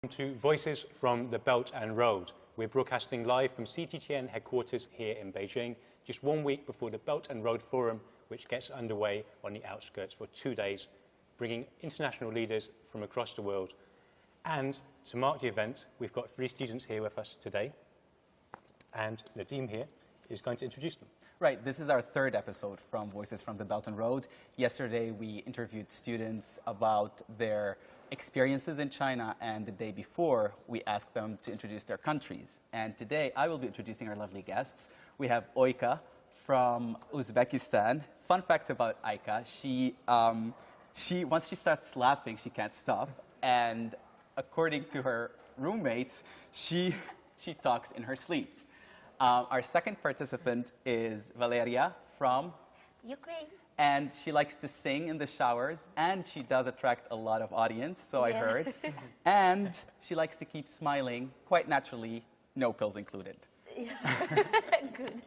To Voices from the Belt and Road. We're broadcasting live from CGTN headquarters here in Beijing, just 1 week before the Belt and Road Forum, which gets underway on the outskirts for 2 days, bringing international leaders from across the world. And to mark the event, we've got 3 students here with us today, and Nadim here is going to introduce them. Right, this is our 3rd episode from Voices from the Belt and Road. Yesterday, we interviewed students about their experiences in China, and the day before, we asked them to introduce their countries. And today, I will be introducing our lovely guests. We have Oika from Uzbekistan. Fun fact about Aika, once she starts laughing, she can't stop. And according to her roommates, she talks in her sleep. Our second participant is Valeria from Ukraine. And she likes to sing in the showers, and she does attract a lot of audience, so I heard. And she likes to keep smiling quite naturally, no pills included. Good.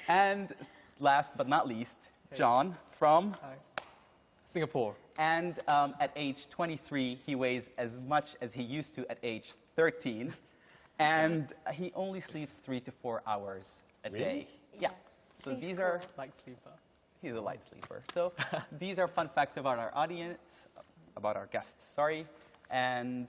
And last but not least, John from Singapore. And at age 23, he weighs as much as he used to at age 13. And he only sleeps 3 to 4 hours a day. Yeah. So these are Light sleeper. He's a light sleeper. So these are fun facts about our audience, about our guests, sorry. And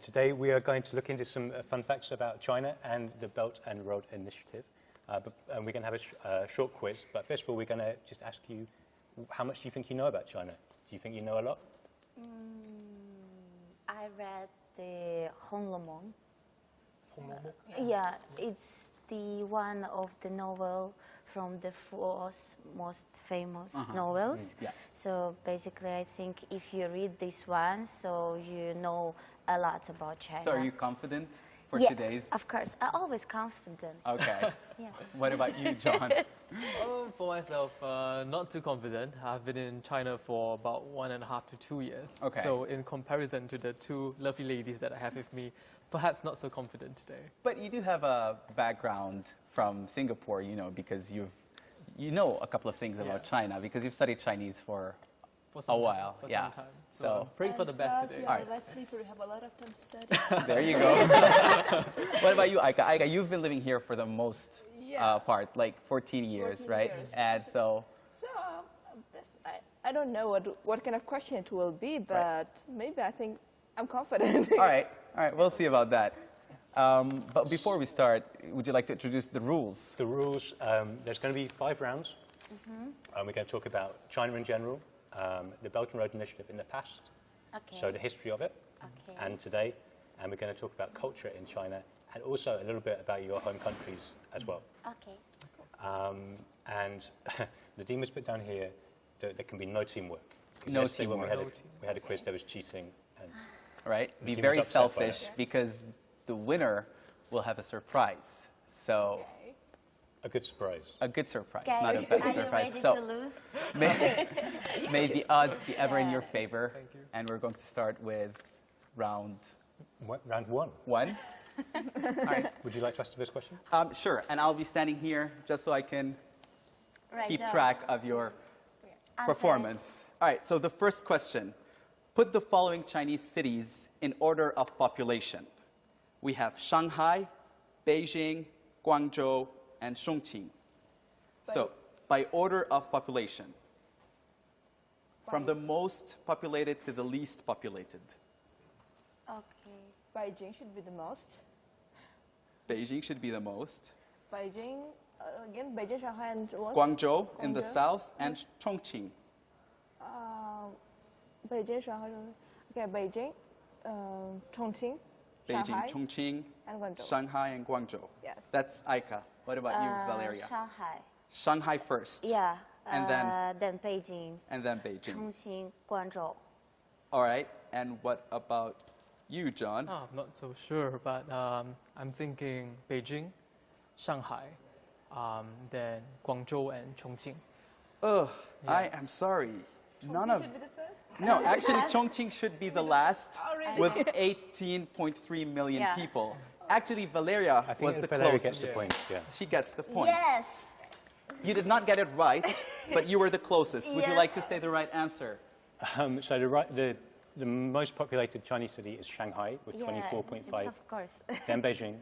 today we are going to look into some fun facts about China and the Belt and Road Initiative. And we're going to have a short quiz. But first of all, we're going to just ask you, how much do you think you know about China? Do you think you know a lot? I read the Honglomong. Yeah, it's the one of the novel from the 4 most famous novels. Yeah. So basically, I think if you read this one, so you know a lot about China. so are you confident for yeah, today's? of course. I'm always confident. Okay. Yeah. What about you, John? For myself, not too confident. I've been in China for about 1.5 to 2 years. Okay. So in comparison to the 2 lovely ladies that I have with me, perhaps not so confident today. But you do have a background from Singapore, you know, because you know a couple of things about China, because you've studied Chinese for some a while. For yeah. some time. So, So praying for the best today. All right. Light sleeper, you have a lot of time to study. there you go. What about you, Aika? Aika, you've been living here for the most part, like 14 years, 14 right? years. And so, I don't know what kind of question it will be, but maybe I think I'm confident. all right, we'll see about that. But before we start, would you like to introduce the rules? The rules, there's going to be 5 rounds. We're going to talk about China in general, the Belt and Road Initiative in the past, Okay. so the history of it, Okay. and today. And we're going to talk about culture in China, and also a little bit about your home countries as well. Okay. And Nadim has put down here that there can be no teamwork. No Yesterday when teamwork. we had a quiz, there was cheating. And Right? Be Jim's very upset by selfish, that. because the winner will have a surprise. So, a good surprise. a good surprise, Guys, not a bad are you surprise. ready So, to lose? may the odds be ever in Yeah. your favor. Thank you. And we're going to start with round Round 1. 1. Would you like to ask the first question? Sure, and I'll be standing here just so I can Right keep down. track of your Answers. performance. All right, so the first question. Put the following Chinese cities in order of population. We have Shanghai, Beijing, Guangzhou, and Chongqing. So, by order of population. From the most populated to the least populated. Okay. Beijing should be the most. Beijing should be the most. Beijing, again, Beijing, Shanghai, and what? Guangzhou in the Guangzhou. south, and Chongqing. Beijing, Shanghai, okay, Beijing, Chongqing, Beijing, Shanghai, Chongqing, and Guangzhou. Shanghai, and Guangzhou. Yes. That's Aika. What about you, Valeria? Shanghai. Shanghai first. Yeah. And then Beijing, And then Beijing. Chongqing, Guangzhou. All right. And what about you, John? Oh, I'm not so sure, but I'm thinking Beijing, Shanghai, then Guangzhou and Chongqing. Ugh, I am sorry. None of. Should be the first. No, actually, Chongqing should be the last Oh, really? with 18.3 million Yeah. people. Actually, Valeria I think was the Valeria closest. gets the point, yeah. She gets the point. Yes. You did not get it right, but you were the closest. Would you Yes. like to say the right answer? So the most populated Chinese city is Shanghai with Yeah, 24.5. it's of course. Then Beijing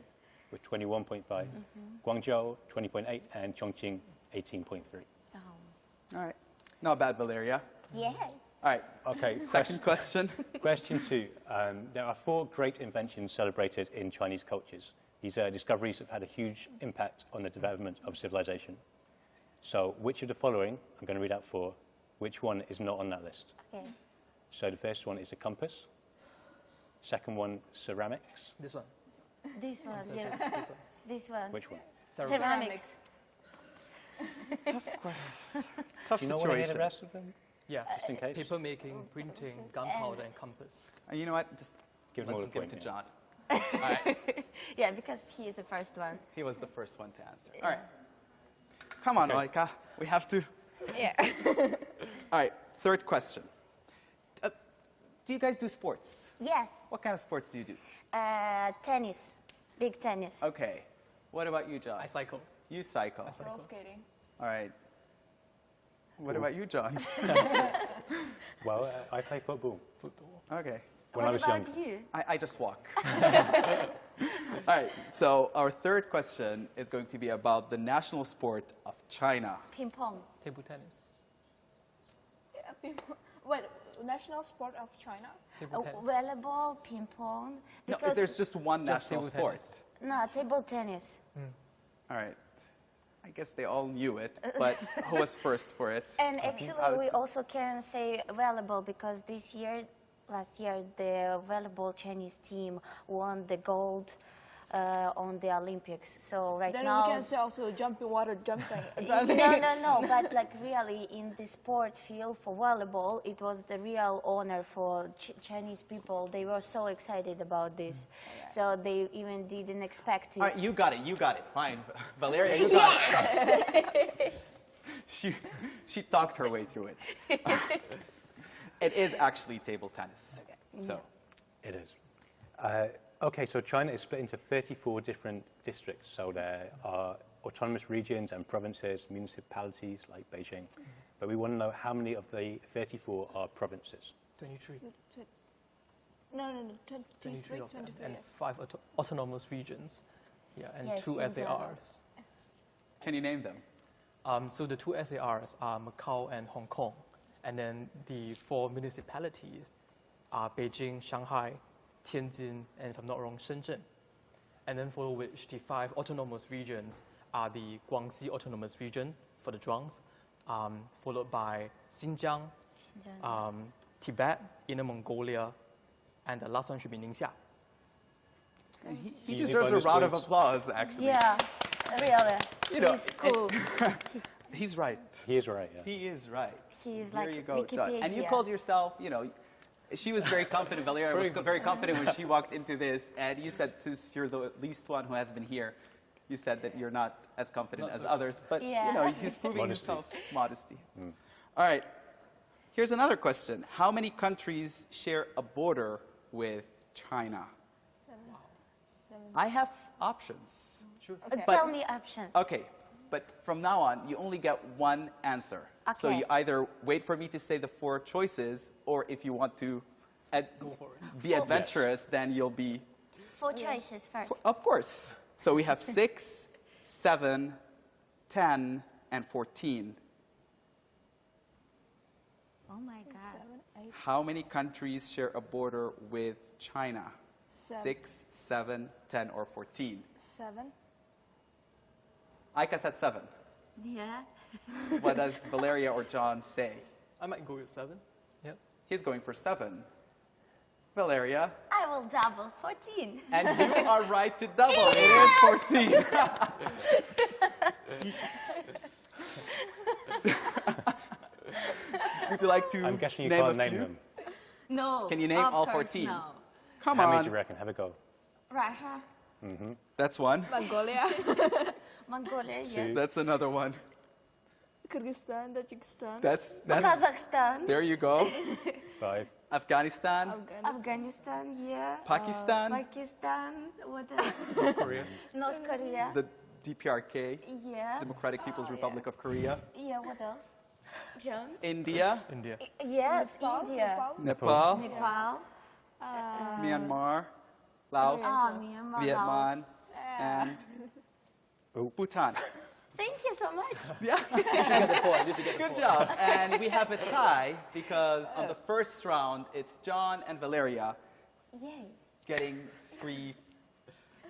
with 21.5. Guangzhou 20.8 and Chongqing 18.3. All right. Not bad, Valeria. Yeah. All right. Okay. Second question. Question 2. There are 4 great inventions celebrated in Chinese cultures. These discoveries have had a huge impact on the development of civilization. So which of the following, I'm going to read out 4, which one is not on that list? Okay. So the first one is a compass. Second one, ceramics. This one. This one, yes. This one. This one. Which one? Ceramics. Tough Do you know what I hear the situation. rest of them? Yeah. Just in case. Paper making, printing, gunpowder, and compass. You know what? Just Give them let's all a just give it point. to yeah. John. All right. Yeah, because he is the first one. He was the first one to answer. All right. Come on, Okay. Oika. We have to. Yeah. All right. Third question. Do you guys do sports? Yes. What kind of sports do you do? Tennis. Big tennis. Okay. What about you, John? I cycle. You cycle. Roller skating. All right. What about you, John? Well, I play football Football. Okay. when what I was about young. you? I just walk. All right. So our third question is going to be about the national sport of China. Ping pong. Table tennis. Yeah, people. Wait, national sport of China? Table tennis. Volleyball, ping pong. No, Because there's just one Just national table sport. tennis. no, table tennis. All right. I guess they all knew it, but who was first for it? And actually, I would we s- also can say volleyball because last year, the volleyball Chinese team won the gold on the Olympics. So right Then now, we can say also jumping water, jumping. no. But like really, in the sport field for volleyball, it was the real honor for Chinese people. They were so excited about this, so they even didn't expect it. All right, you got it. You got it. Fine, Valeria, you got it. she talked her way through it. It is actually table tennis. So, It is. Okay, so China is split into 34 different districts. So there are autonomous regions and provinces, municipalities like Beijing. But we want to know how many of the 34 are provinces. 23. No, 23 of them. 23, And yes. 5 autonomous regions. Yeah, and Yes, 2 in SARs. can you name them? So the 2 SARs are Macau and Hong Kong. And then the 4 municipalities are Beijing, Shanghai, Tianjin, and if I'm not wrong, Shenzhen. And then for which the 5 autonomous regions are the Guangxi Autonomous Region for the Zhuangs, followed by Xinjiang, Tibet, Inner Mongolia, and the last one should be Ningxia. And he Do you deserves a bonus round of points? applause, actually. Yeah, really. You know, He's cool. He's right. He is right, yeah. He is right. He is There like you go, John. And you Wikipedia. called yourself, she was very confident, Valeria was very confident when she walked into this, and you said, since you're the least one who has been here, you said that you're not as confident Not as so others, but Yeah. he's proving Modesty. himself modesty. All right, here's another question. How many countries share a border with China? 7. I have options. Sure. Okay. But- Tell me options. Okay, but from now on, you only get one answer. So Okay. you either wait for me to say the 4 choices, or if you want to Go for it. be adventurous, then you'll be, 4 choices first. of course. So we have 6, 7, 10, and 14. Oh my God. 7, 8, How many countries share a border with China? 7. 6, 7, 10, or 14? 7. Aika said 7. Yeah. What does Valeria or John say? I might go with 7. Yep. He's going for 7. Valeria? I will double 14. And you are right to double. It is 14. Would you like to I'm guessing you name can't a name few? them. No. Can you name of all course 14? No. Come How many on. do you reckon? Have a go. Russia, That's one. Mongolia, Mongolia, Two. yes. That's another one. Kyrgyzstan, Tajikistan, That's Kazakhstan, there you go. 5. Afghanistan, Afghanistan, Afghanistan, yeah. Pakistan, Pakistan, what else? Korea. North Korea, the DPRK, yeah. Democratic People's Republic of Korea. Yeah, what else? John? India, India. Yes, India. Nepal, Nepal. Myanmar, Laos, Myanmar, Vietnam, and Bhutan. Thank you so much. Yeah. Good job. And we have a tie because on the first round, it's John and Valeria Yay. getting 3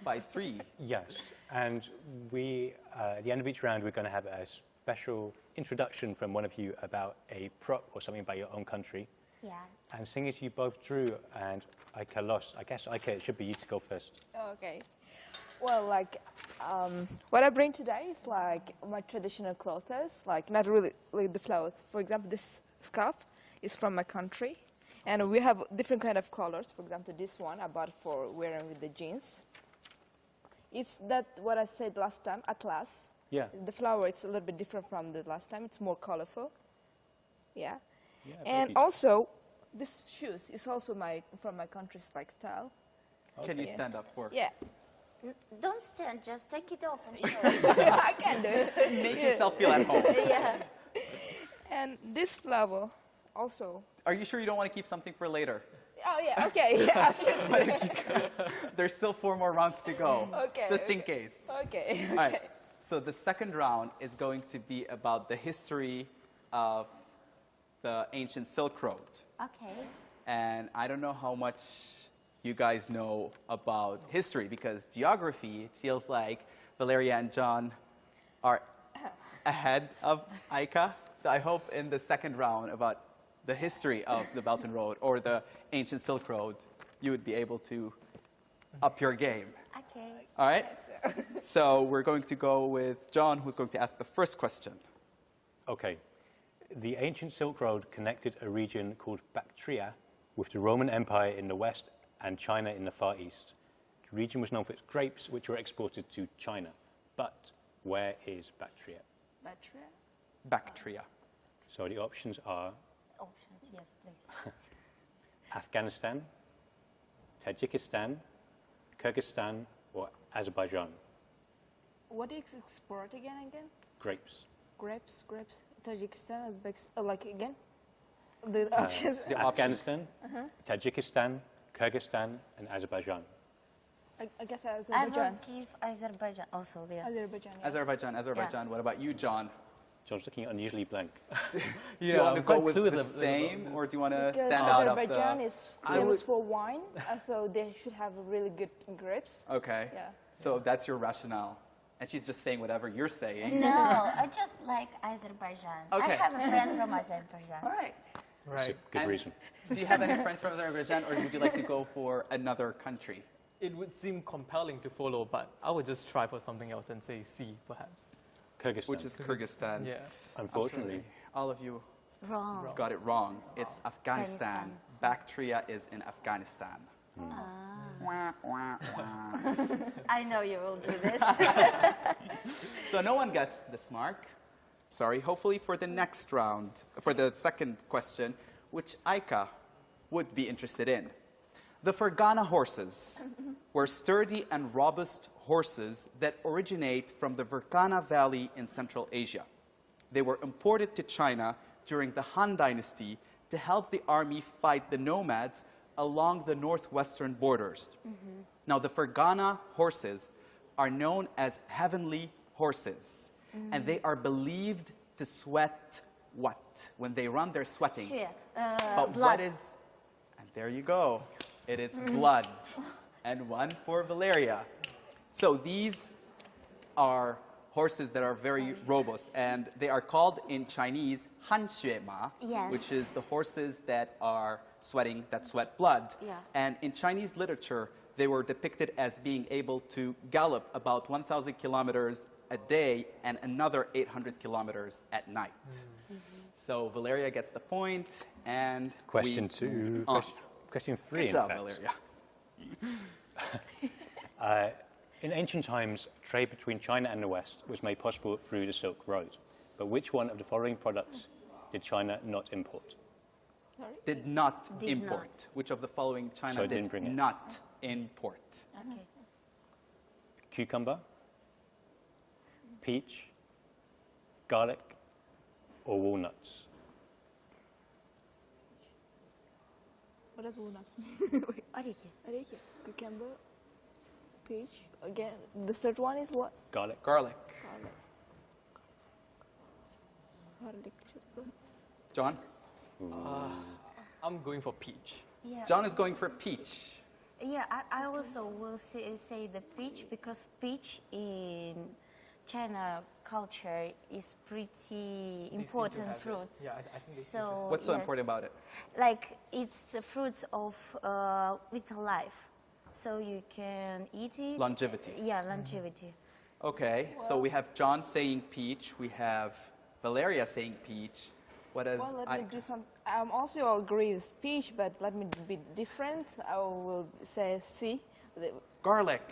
by 3. Yes, and we, at the end of each round, we're going to have a special introduction from one of you about a prop or something about your own country. Yeah. And seeing as you both drew and Aika lost, I guess, Aika, it should be you to go first. Okay. Well, like, what I bring today is like my traditional clothes, like not really like the flowers. For example, this scarf is from my country, and we have different kind of colors. For example, this one I bought for wearing with the jeans. It's that what I said last time, atlas. Yeah. The flower, it's a little bit different from the last time. It's more colorful. Yeah. Yeah, And very- also, this shoes is also from my country's like style. Can you Okay. stand up for? Yeah. Don't stand, just take it off and show it. I can do it. Make yourself feel at home. Yeah. And this flower also. Are you sure you don't want to keep something for later? Oh yeah, okay. Yeah, sure. There's still 4 more rounds to go. Okay, Just in okay. case. Okay. All right. So the second round is going to be about the history of the ancient Silk Road. Okay. And I don't know how much you guys know about history, because geography, it feels like Valeria and John are ahead of Aika. So I hope in the second round about the history of the Belt and Road or the ancient Silk Road, you would be able to up your game. Okay. All right? So we're going to go with John, who's going to ask the first question. Okay. The ancient Silk Road connected a region called Bactria with the Roman Empire in the west and China in the far east. The region was known for its grapes, which were exported to China. But where is Bactria? Bactria? Bactria. So the options are Options, yes, please. Afghanistan, Tajikistan, Kyrgyzstan, or Azerbaijan. What is export again? Grapes. Grapes. Tajikistan, Uzbekistan. Like again? The options. The options. Afghanistan, Tajikistan, Kyrgyzstan, and Azerbaijan. I guess I Azerbaijan. will give Azerbaijan also there. Azerbaijan. Yeah. Azerbaijan. Yeah. What about you, John? John's looking unusually blank. Do you want to I'm go quite with clueless the about same, this. or do you want to Because stand out of Azerbaijan the... is famous for wine, so they should have really good grapes. Okay. Yeah. So that's your rationale. And she's just saying whatever you're saying. No, I just like Azerbaijan. Okay. I have a friend from Azerbaijan. All right. Right. Good And reason. Do you have any friends from Azerbaijan, or would you like to go for another country? It would seem compelling to follow, but I would just try for something else and say C, perhaps. Kyrgyzstan. Which is Kyrgyzstan. Yeah. Unfortunately. All of you Wrong. got it wrong. It's Afghanistan. Afghanistan. Bactria is in Afghanistan. Wah, wah, wah. I know you will do this. So no one gets this mark. Sorry. Hopefully for the next round, for the second question, which Aika would be interested in. The Fergana horses were sturdy and robust horses that originate from the Fergana Valley in Central Asia. They were imported to China during the Han Dynasty to help the army fight the nomads along the northwestern borders. Now, the Fergana horses are known as heavenly horses, and they are believed to sweat what? When they run, they're sweating. Sure. But Blood. what is, and there you go, it is blood. And one for Valeria. So these are horses that are very robust, and they are called in Chinese Han Xue Ma, Yes. which is the horses that are sweating, that sweat blood. Yeah. And in Chinese literature, they were depicted as being able to gallop about 1,000 kilometers a day and another 800 kilometers at night. So Valeria gets the point, and Question we two. move on. Question three, Good job, in fact. Valeria. In ancient times, trade between China and the West was made possible through the Silk Road. But which one of the following products did China not import? Did not Did import. not. Which of the following China So it did didn't bring it. not import? Okay. Cucumber, peach, garlic, or walnuts? What does walnuts mean? Wait. Oregano. Areca, cucumber, peach. Again, the third one is what? Garlic. Garlic. Garlic. Garlic. John? I'm going for peach. Yeah. John is going for peach. Yeah, I also will say the peach because peach in China culture is pretty They seem to important have it. fruit. Yeah, I think they seem to So What's so yes, important about it? Like it's the fruits of with life, so you can eat it. Longevity. Yeah, longevity. Okay, so we have John saying peach. We have Valeria saying peach. What does Well, let me do some. Also agree with peach, but let me be different. I will say C. Garlic.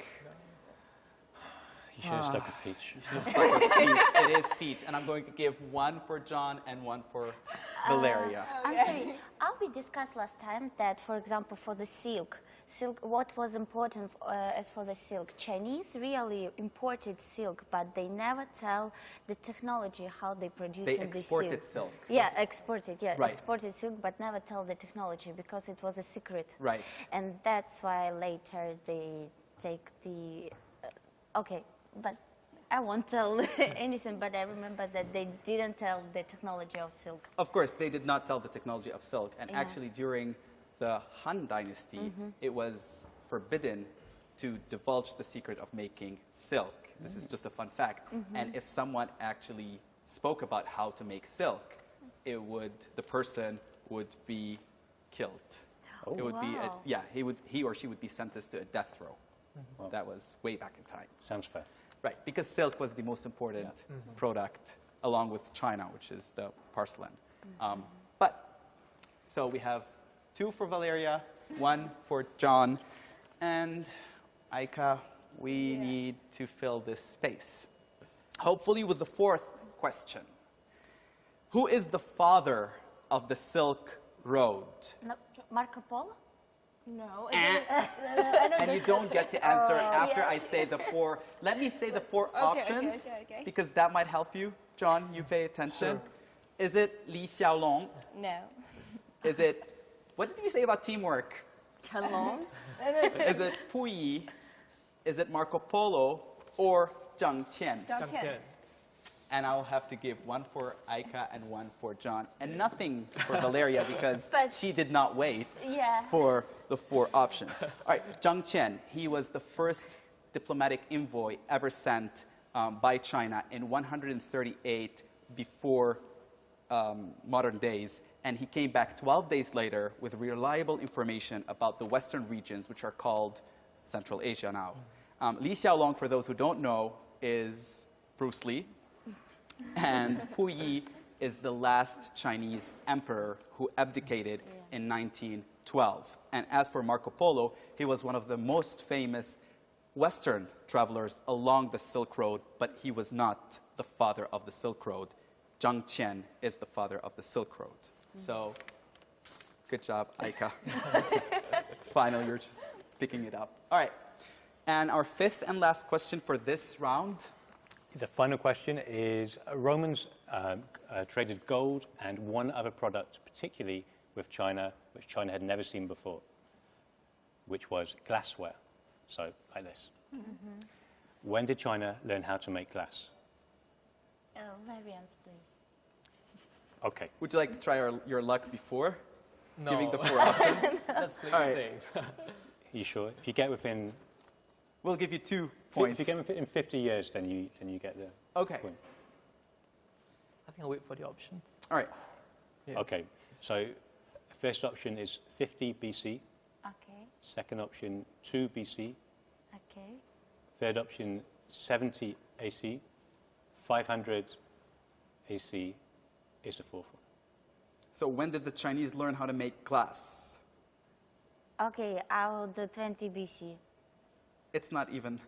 You should have stuck with peach. Peach. It is peach. And I'm going to give one for John and one for Valeria. I'm sorry. We discussed last time that, for example, for the silk, what was important as for the silk? Chinese really imported silk, but they never tell the technology how they produce They the exported silk. silk. Yeah, exported. Yeah, Right. exported silk, but never tell the technology because it was a secret. Right. And that's why later they take the. Okay, but I won't tell anything. But I remember that they didn't tell the technology of silk. Of course, they did not tell the technology of silk. And Yeah. actually, during the Han Dynasty, it was forbidden to divulge the secret of making silk. This is just a fun fact. And if someone actually spoke about how to make silk, the person would be killed. It would be, Wow. he or she would be sentenced to a death row. That was way back in time. Sounds fair. Right, because silk was the most important product, along with China, which is the porcelain. So we have 2 for Valeria, 1 for John, and Aika, we need to fill this space. Hopefully with the 4th question. Who is the father of the Silk Road? No, Marco Polo? No. And you don't get to answer after I yes. say the 4. Let me say the 4 Okay, options, okay. because that might help you. John, you pay attention. Is it Li Xiaolong? No. Is it, what did we say about teamwork? Chalong? Is it Pu Yi? Is it Marco Polo? Or Zhang Qian? Zhang Qian. And I'll have to give 1 for Aika and 1 for John. And nothing for Valeria because But- she did not wait Yeah. for the 4 options. All right, Zhang Qian, he was the first diplomatic envoy ever sent by China in 138 before modern days. And he came back 12 days later with reliable information about the western regions, which are called Central Asia now. Li Xiaolong, for those who don't know, is Bruce Lee. And Pu Yi is the last Chinese emperor who abdicated in 1912. And as for Marco Polo, he was one of the most famous Western travelers along the Silk Road, but he was not the father of the Silk Road. Zhang Qian is the father of the Silk Road. So, good job, Aika. Finally, you're just picking it up. All right. And our 5th and last question for this round. The final question is, Romans traded gold and one other product, particularly with China, which China had never seen before, which was glassware. So, like this. When did China learn how to make glass? Variants, please. Okay. Would you like to try your luck before No. giving the 4 options? Let's play All it right. safe. You sure? If you get within, We'll give you 2 if points. you get within 50 years, then you get the Okay. point. I think I'll wait for the options. All right. Yeah. Okay. So, first option is 50 BC. Okay, Second option, 2 BC. okay. Third option, 70 AC. 500 AC is the 4th one. So when did the Chinese learn how to make glass? Okay, I will do 20 BC. It's not even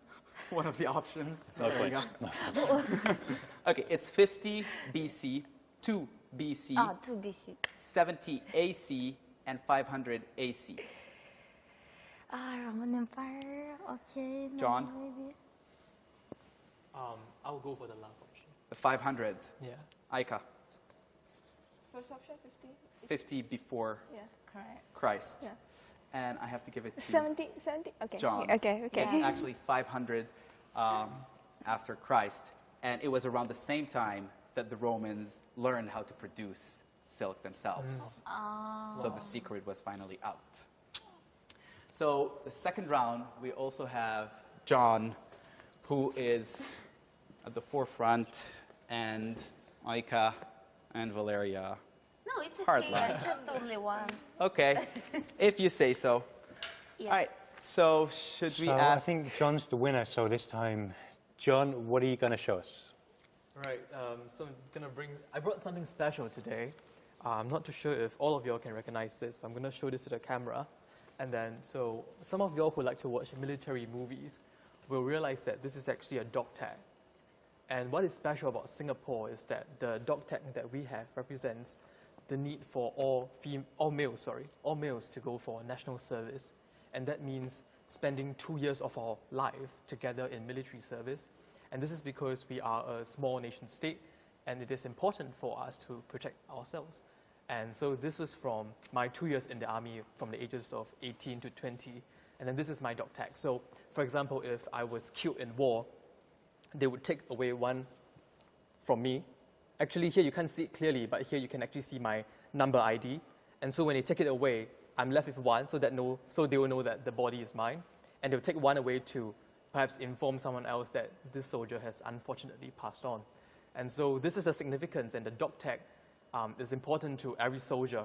one of the options. No There you points. go. Okay, it's 50 BC, 2 BC, 2 BC. 70 AC, and 500 AC. Roman Empire, okay. No, John? Maybe. I'll go for the last option. The 500. Yeah. Aika, First option, 50. 50 before Yeah. Correct. Christ. Yeah. and I have to give it to 70? Okay. John. Okay. It's actually 500 after Christ, and it was around the same time that the Romans learned how to produce silk themselves. So the secret was finally out. So the second round, we also have John, who is at the forefront, and Aika and Valeria. No, it's Hard okay. line. Just only one. Okay, if you say so. Yeah. All right, so should we So I ask? think John's the winner, so this time, John, what are you going to show us? Right, so I brought something special today. I'm not too sure if all of y'all can recognize this, but I'm going to show this to the camera. And then, so some of y'all who like to watch military movies will realize that this is actually a dog tag. And what is special about Singapore is that the dog tag that we have represents the need for all males to go for national service. And that means spending 2 years of our life together in military service. And this is because we are a small nation state, and it is important for us to protect ourselves. And so this was from my 2 years in the army, from the ages of 18 to 20. And then this is my dog tag. So, for example, if I was killed in war, they would take away one from me. Actually, here you can't see it clearly, but here you can actually see my number ID. And so when they take it away, I'm left with one, so they will know that the body is mine. And they'll take one away to perhaps inform someone else that this soldier has unfortunately passed on. And so this is the significance, and the dog tag is important to every soldier,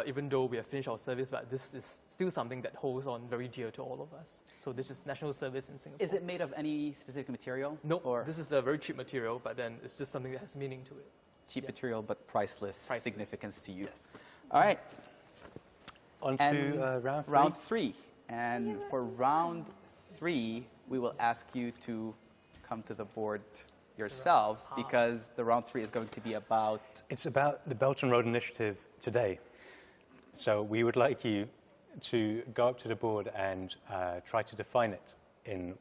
even though we have finished our service, but this is still something that holds on very dear to all of us. So this is national service in Singapore. Is it made of any specific material? No, Or this is a very cheap material, but then it's just something that has meaning to it. cheap material, but priceless significance to you? Yes. All right. On And to round three. round three. And for round three, we will ask you to come to the board yourselves, because the round three is going to be about... It's about the Belt and Road Initiative today. So we would like you to go up to the board and try to define it in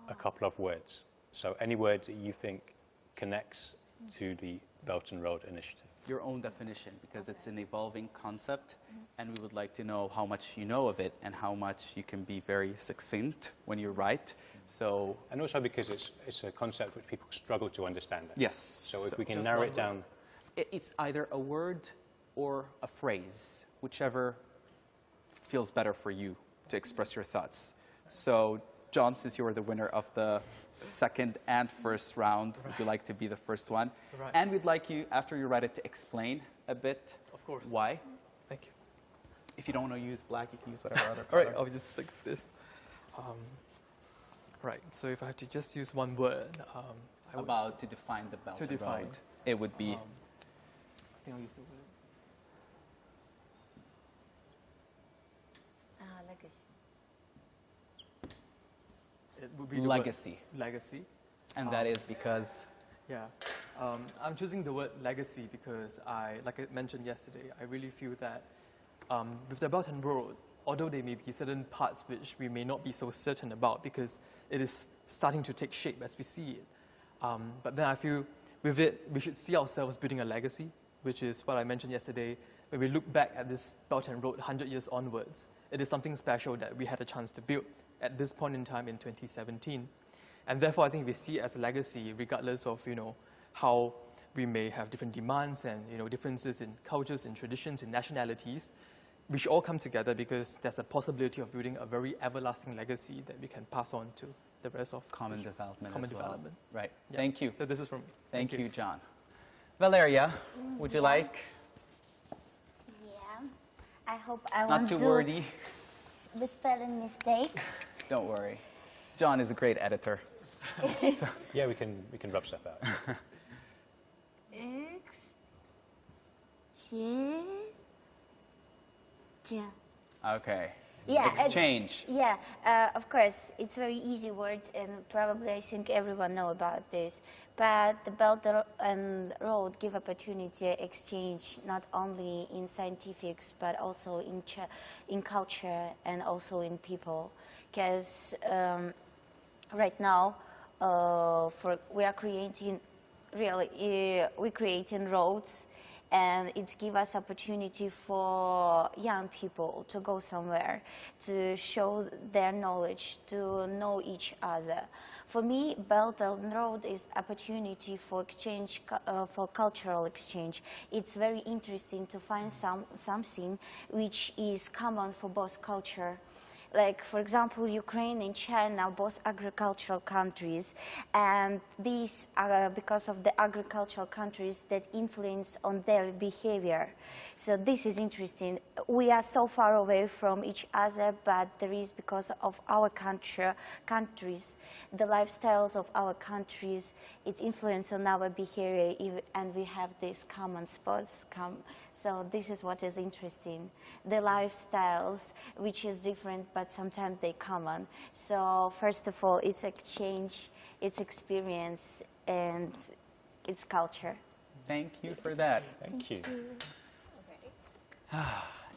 a couple of words. So any word that you think connects to the Belt and Road Initiative. your own definition, because it's an evolving concept, and we would like to know how much you know of it and how much you can be very succinct when you write. So, And also because it's a concept which people struggle to understand. yes. So if we can just narrow one it down. It's either a word or a phrase, whichever feels better for you to express your thoughts. So, John, since you were the winner of the second and first round, would you like to be the first one? Right. And we'd like you, after you write it, to explain a bit Of course. why. Thank you. If you don't want to use black, you can use whatever other All right, color. I'll just stick with this. Right, so if I had to just use one word, I would, About to define the belt To and define. road, it would be I think I'll use the word. Legacy. It would be the word legacy. legacy. And that is because Yeah, I'm choosing the word legacy because like I mentioned yesterday, I really feel that with the Belt and Road, although there may be certain parts which we may not be so certain about because it is starting to take shape as we see it, but then I feel with it, we should see ourselves building a legacy, which is what I mentioned yesterday. When we look back at this Belt and Road 100 years onwards, it is something special that we had a chance to build at this point in time in 2017. And therefore, I think we see it as a legacy, regardless of, how we may have different demands and, differences in cultures, in traditions, in nationalities. We should all come together because there's a possibility of building a very everlasting legacy that we can pass on to the rest of common development Common as well. development. Right. Yeah. Thank you. So this is from me. Thank you, John. Valeria, would you like? Yeah. I hope I Not won't too do wordy. the spelling mistake. Don't worry. John is a great editor. Yeah, we can rub stuff out. Okay. Yeah, it's- Exchange. Yeah, of course, it's very easy word, and probably I think everyone know about this. But the Belt and Road give opportunity exchange not only in scientifics but also in culture and also in people. Because right now, we are creating we're creating roads, and it gives us opportunity for young people to go somewhere, to show their knowledge, to know each other. For me, Belt and Road is opportunity for exchange, for cultural exchange. It's very interesting to find something which is common for both culture. Like, for example, Ukraine and China, both agricultural countries, and these are because of the agricultural countries that influence on their behavior. So this is interesting. We are so far away from each other, but there is, because of our countries, the lifestyles of our countries, it influences on our behavior, and we have these common spots. So this is what is interesting. The lifestyles, which is different, but sometimes they common. So first of all, it's exchange, it's experience, and it's culture. Thank you for that. Thank you.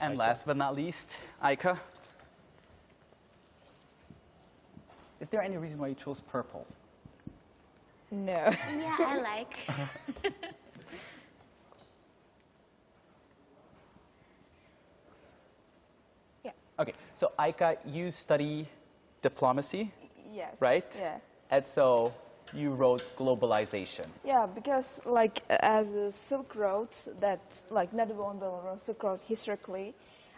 And last but not least, Aika. Is there any reason why you chose purple? No. Yeah, I like. Yeah. Okay, so Aika, you study diplomacy, Yes. right? Yeah. And so you wrote globalization. Yeah, because like as a Silk Road, that like not the One Belt and Road, Silk Road historically,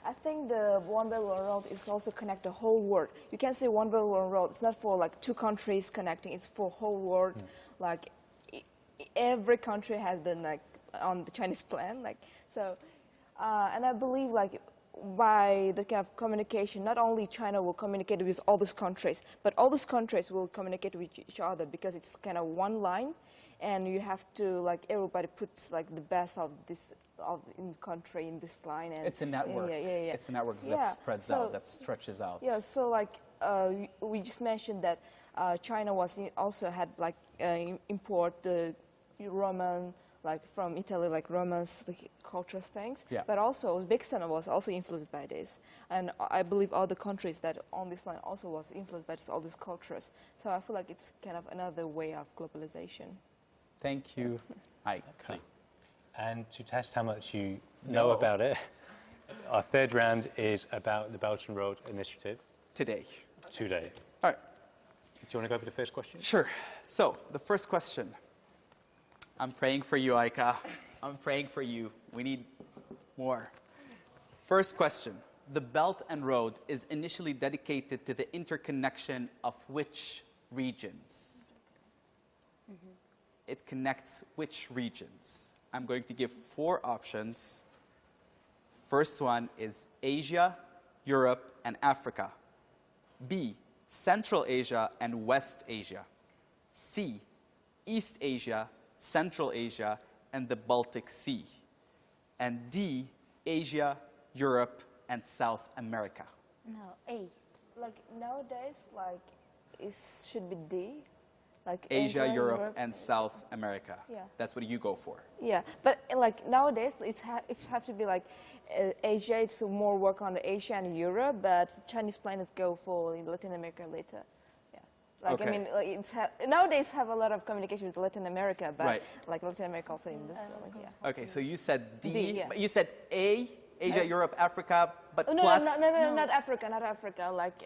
I think the One Belt and Road is also connect the whole world. You can say One Belt and Road. It's not for like two countries connecting. It's for whole world. Like every country has been like on the Chinese plan. Like so, and I believe like by the kind of communication, not only China will communicate with all these countries, but all these countries will communicate with each other because it's kind of one line, and you have to like everybody puts like the best of this in the country in this line. And It's a network. Yeah. It's a network that Yeah, spreads so- out, that stretches out. Yeah, so like we just mentioned that China was also had like import the Roman, like from Italy, like Romans, the cultural things. Yeah. But also Uzbekistan was also influenced by this, and I believe other countries that on this line also was influenced by all these cultures. So I feel like it's kind of another way of globalization. Thank you, Aika. And to test how much you know No. about it, our third round is about the Belt and Road Initiative Today. today. All right. Do you want to go for the first question? Sure. So the first question. I'm praying for you, Aika. I'm praying for you. We need more. First question. The Belt and Road is initially dedicated to the interconnection of which regions? It connects which regions? I'm going to give 4 options. First one is Asia, Europe, and Africa. B, Central Asia and West Asia. C, East Asia, Central Asia, and the Baltic Sea. And D, Asia, Europe, and South America. No, A. Like nowadays, like it should be D, like Asia, Europe, and South America. Yeah. That's what you go for. Yeah, but like nowadays it have to be like Asia. It's more work on the Asia and Europe, but Chinese planners go for Latin America later. Yeah, like Okay. I mean, like nowadays have a lot of communication with Latin America, but Right. like Latin America also in this. Like, yeah. Okay, so you said D, D, yeah. but you said A, Asia, Europe, Africa, but Oh, no, plus... no, not Africa, not Africa. Like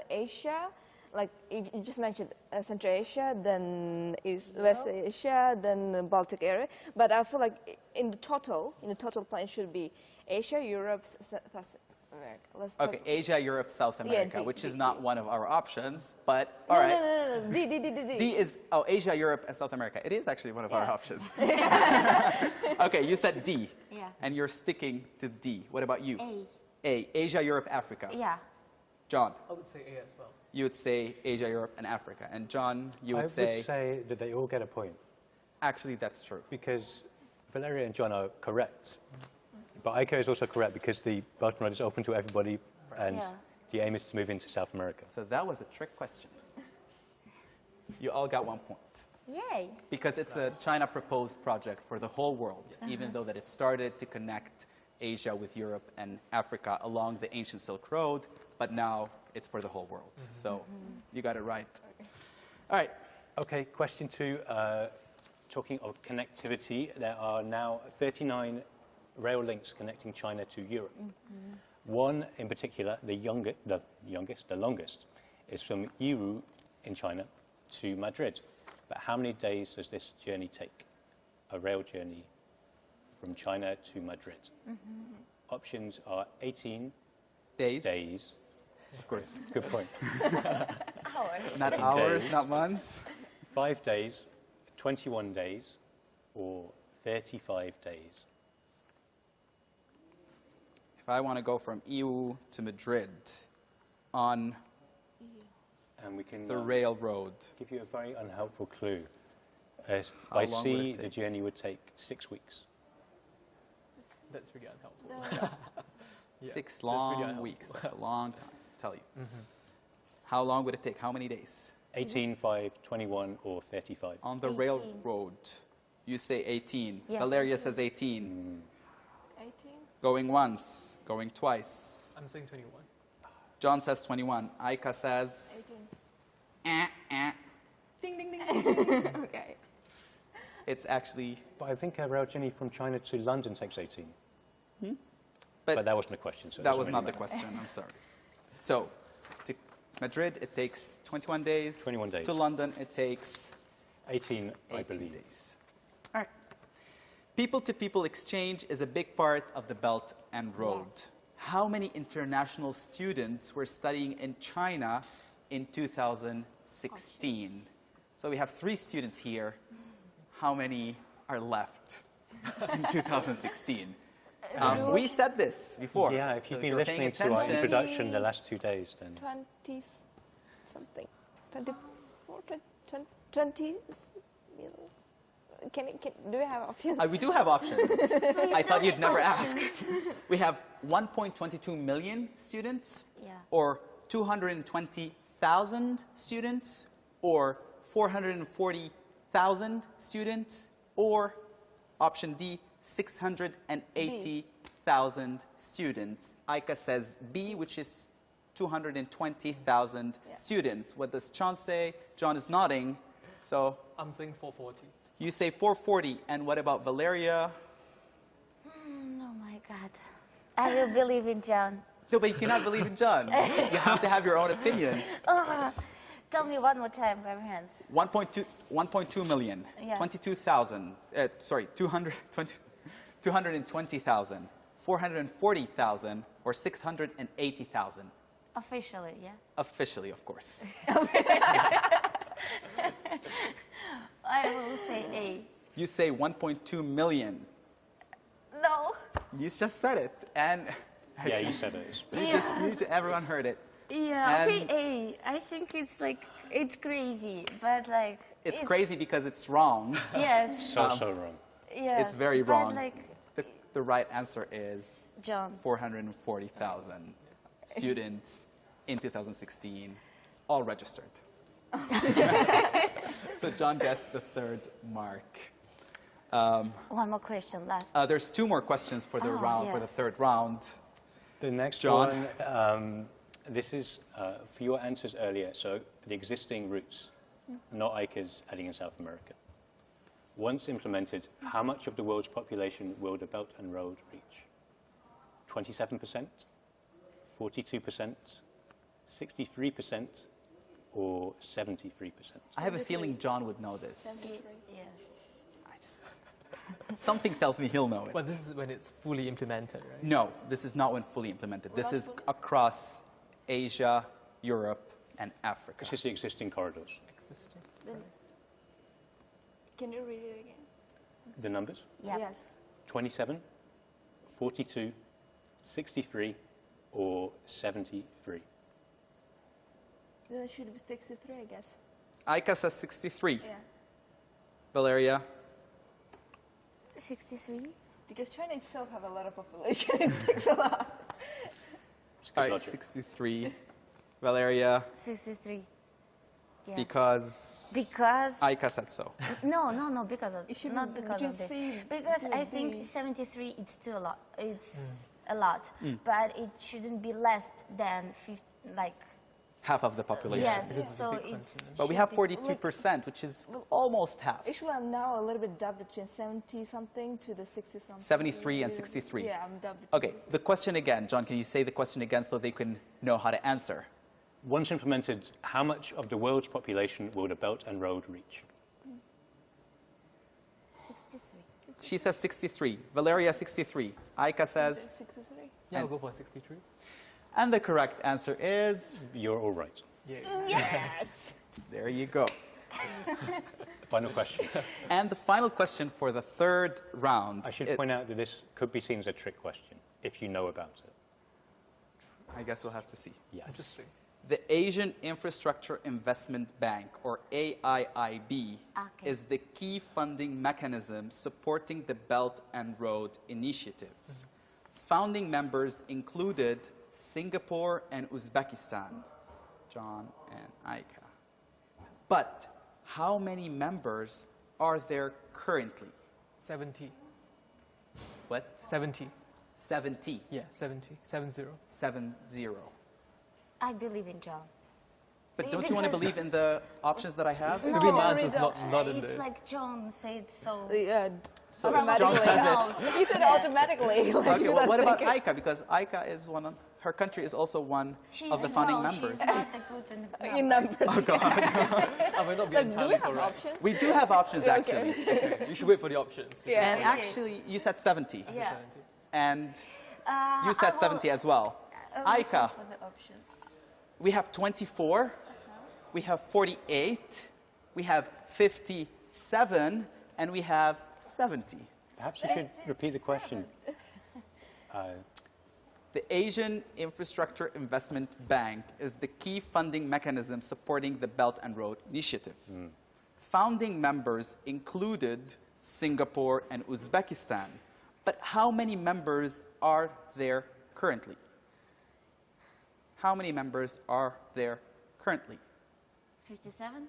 Asia, like you just mentioned Central Asia, then is West Asia, then Baltic area. But I feel like in the total plan it should be Asia, Europe, South America. Let's Okay, Asia, Europe, South America, D, which is D, not D. one of our options, but all right. No. D. D is, Asia, Europe, and South America. It is actually one of our Yeah. options. Okay, you said D. Yeah. And you're sticking to D. What about you? A. A, Asia, Europe, Africa. Yeah. John, I would say A as well. you would say Asia, Europe, and Africa. And John, you I would say, would say that they all get a point actually, that's true. because Valeria and John are correct. But Aika is also correct because the Belt and Road is open to everybody, and Yeah. the aim is to move into South America. So that was a trick question. You all got 1 point. Yay. Because it's a China proposed project for the whole world, even though that it started to connect Asia with Europe and Africa along the ancient Silk Road, but now it's for the whole world. So you got it right. All right. Okay, question 2. Talking of connectivity, there are now 39 rail links connecting China to Europe. One in particular, the longest, is from Yiwu in China to Madrid. But how many days does this journey take? A rail journey from China to Madrid. Options are 18 days. Of course. Good point. Not 18 hours, days. not months. 5 days, 21 days, or 35 days. If I want to go from Yiwu to Madrid on And we can the railroad, give you a very unhelpful clue. How By long would sea, it the take? journey would take 6 weeks. That's really unhelpful. Yeah, 6 that's really long unhelpful. weeks. That's a long time, I tell you. How long would it take? How many days? 18, 5, 21, or 35. On the 18. railroad, you say 18. Yes. Valeria says 18. 18? Going once, going twice. I'm saying 21. John says 21. Aika says 18. ding, ding, ding. Okay. It's actually, But I think a rail journey from China to London takes 18. but But that wasn't a question. So it that doesn't was really not the matter. question. I'm sorry. So, to Madrid, it takes 21 days. 21 days. To London, it takes 18, I 18 believe. days. All right. People-to-people exchange is a big part of the Belt and Road. How many international students were studying in China in 2016? So we have 3 students here. How many are left in 2016? We said this before. Yeah, if so you've been you're paying listening to our attention- introduction the last 2 days, then 20 something. 24, 20. Do we have options? We do have options. I thought you'd never ask. We have 1.22 million students, Yeah. or 220,000 students, or 440,000 students, or option D, 680,000 students. Aika says B, which is 220,000 students. What does John say? John is nodding. So I'm saying 440. you say 440. And what about Valeria? Oh my God. I will believe in John. No, but you cannot believe in John. You have to have your own opinion. Tell me one more time, by hands. 1.2 million, Yeah. 22,000, 220,000, 440,000, or 680,000. Officially, yeah? Officially, of course. I will say A. You say 1.2 million. No. You just said it, and yeah, you said it. everyone heard it. Yeah, And- okay, A. I think it's like, it's crazy, but like... It's crazy because it's wrong. Yes, So wrong. yes. It's very but wrong. like, The right answer is John. 440,000 students in 2016, all registered. So John gets the 3rd mark. One more question, last. There's 2 more questions for the round, for yeah. the 3rd round. The next John? one, this is for your answers earlier, so the existing routes, not Aika's adding in South America. Once implemented, how much of the world's population will the Belt and Road reach? 27%, 42%, 63%, or 73%? I have a feeling John would know this. Yeah. Something tells me he'll know it. But this is when it's fully implemented, right? No, this is not when fully implemented. This is across Asia, Europe, and Africa. This is the existing corridors. Existing. Can you read it again? The numbers? Yeah. Yes. 27, 42, 63, or 73? Then it should be 63, I guess. Aika says 63. Yeah. Valeria? 63? Because China itself have a lot of population. It takes a lot. It's good All right, logic. 63. Valeria? 63. Yeah. Because Because... Aika said so. No, because of... It should Not be because of just this. C, Because it I would think be- 73, it's still a lot. It's a lot. But it shouldn't be less than, like... half of the population. Yes, Because it's a so big it's. continent. But we have 42%, which is almost half. Actually, I'm now a little bit dubbed between 70 something to the 60 something. 73 and 63. Yeah, I'm dubbed. Okay, the question again. John, can you say the question again so they can know how to answer? Once implemented, how much of the world's population will the Belt and Road reach? 63. She says 63. Valeria, 63. Aika says, 63. Yeah, I'll go for 63. and the correct answer is, You're all right. Yeah. Yes. there you go. Final question. And the final question for the third round. I should is- point out that this could be seen as a trick question, if you know about it. I guess we'll have to see. Yes. Interesting. The Asian Infrastructure Investment Bank, or AIIB, Okay. is the key funding mechanism supporting the Belt and Road Initiative. Founding members included Singapore and Uzbekistan, John and Aika. But how many members are there currently? 70. What? 70. 70. Yeah, 70. 70. 70. I believe in John. But don't you want to Because- believe in the options that I have? No, Maybe my answer is result. not in It's there. like John said so. Yeah. So if Automatically. John says it. He said automatically. Like, Okay, you well, don't what about think it- Aika? Because Aika is one of, her country is also one She's of the founding no, members. She's not a good in numbers? Oh, God. I might not be Like, do we entirely have correct. options? We do have options, Okay. actually. Okay, you should wait for the options. Yeah. And actually, you said 70. Yeah. 70. And Uh, you said I will- 70 as well. I will Aika, say for the options. we have 24, we have 48, we have 57, and we have 70. Perhaps you should repeat the question. The Asian Infrastructure Investment Bank is the key funding mechanism supporting the Belt and Road Initiative. Founding members included Singapore and Uzbekistan. But how many members are there currently? How many members are there currently? 57?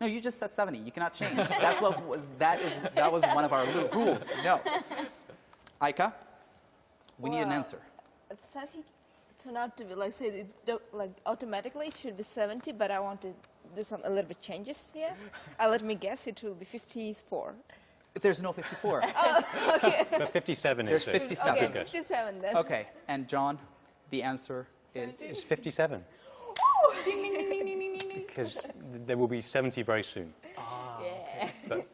No, you just said 70. You cannot change. That's what was, that was one of our rules. No. Aika, we need an Well, answer. It says it turned out to be like say like automatically it should be 70, but I want to do some a little bit changes here. Let me guess, it will be 54. There's no 54. But 57 There's is 57. Okay, good. 57 then. Okay, and John, the answer is It's 57. Because there will be 70 very soon. Yeah. But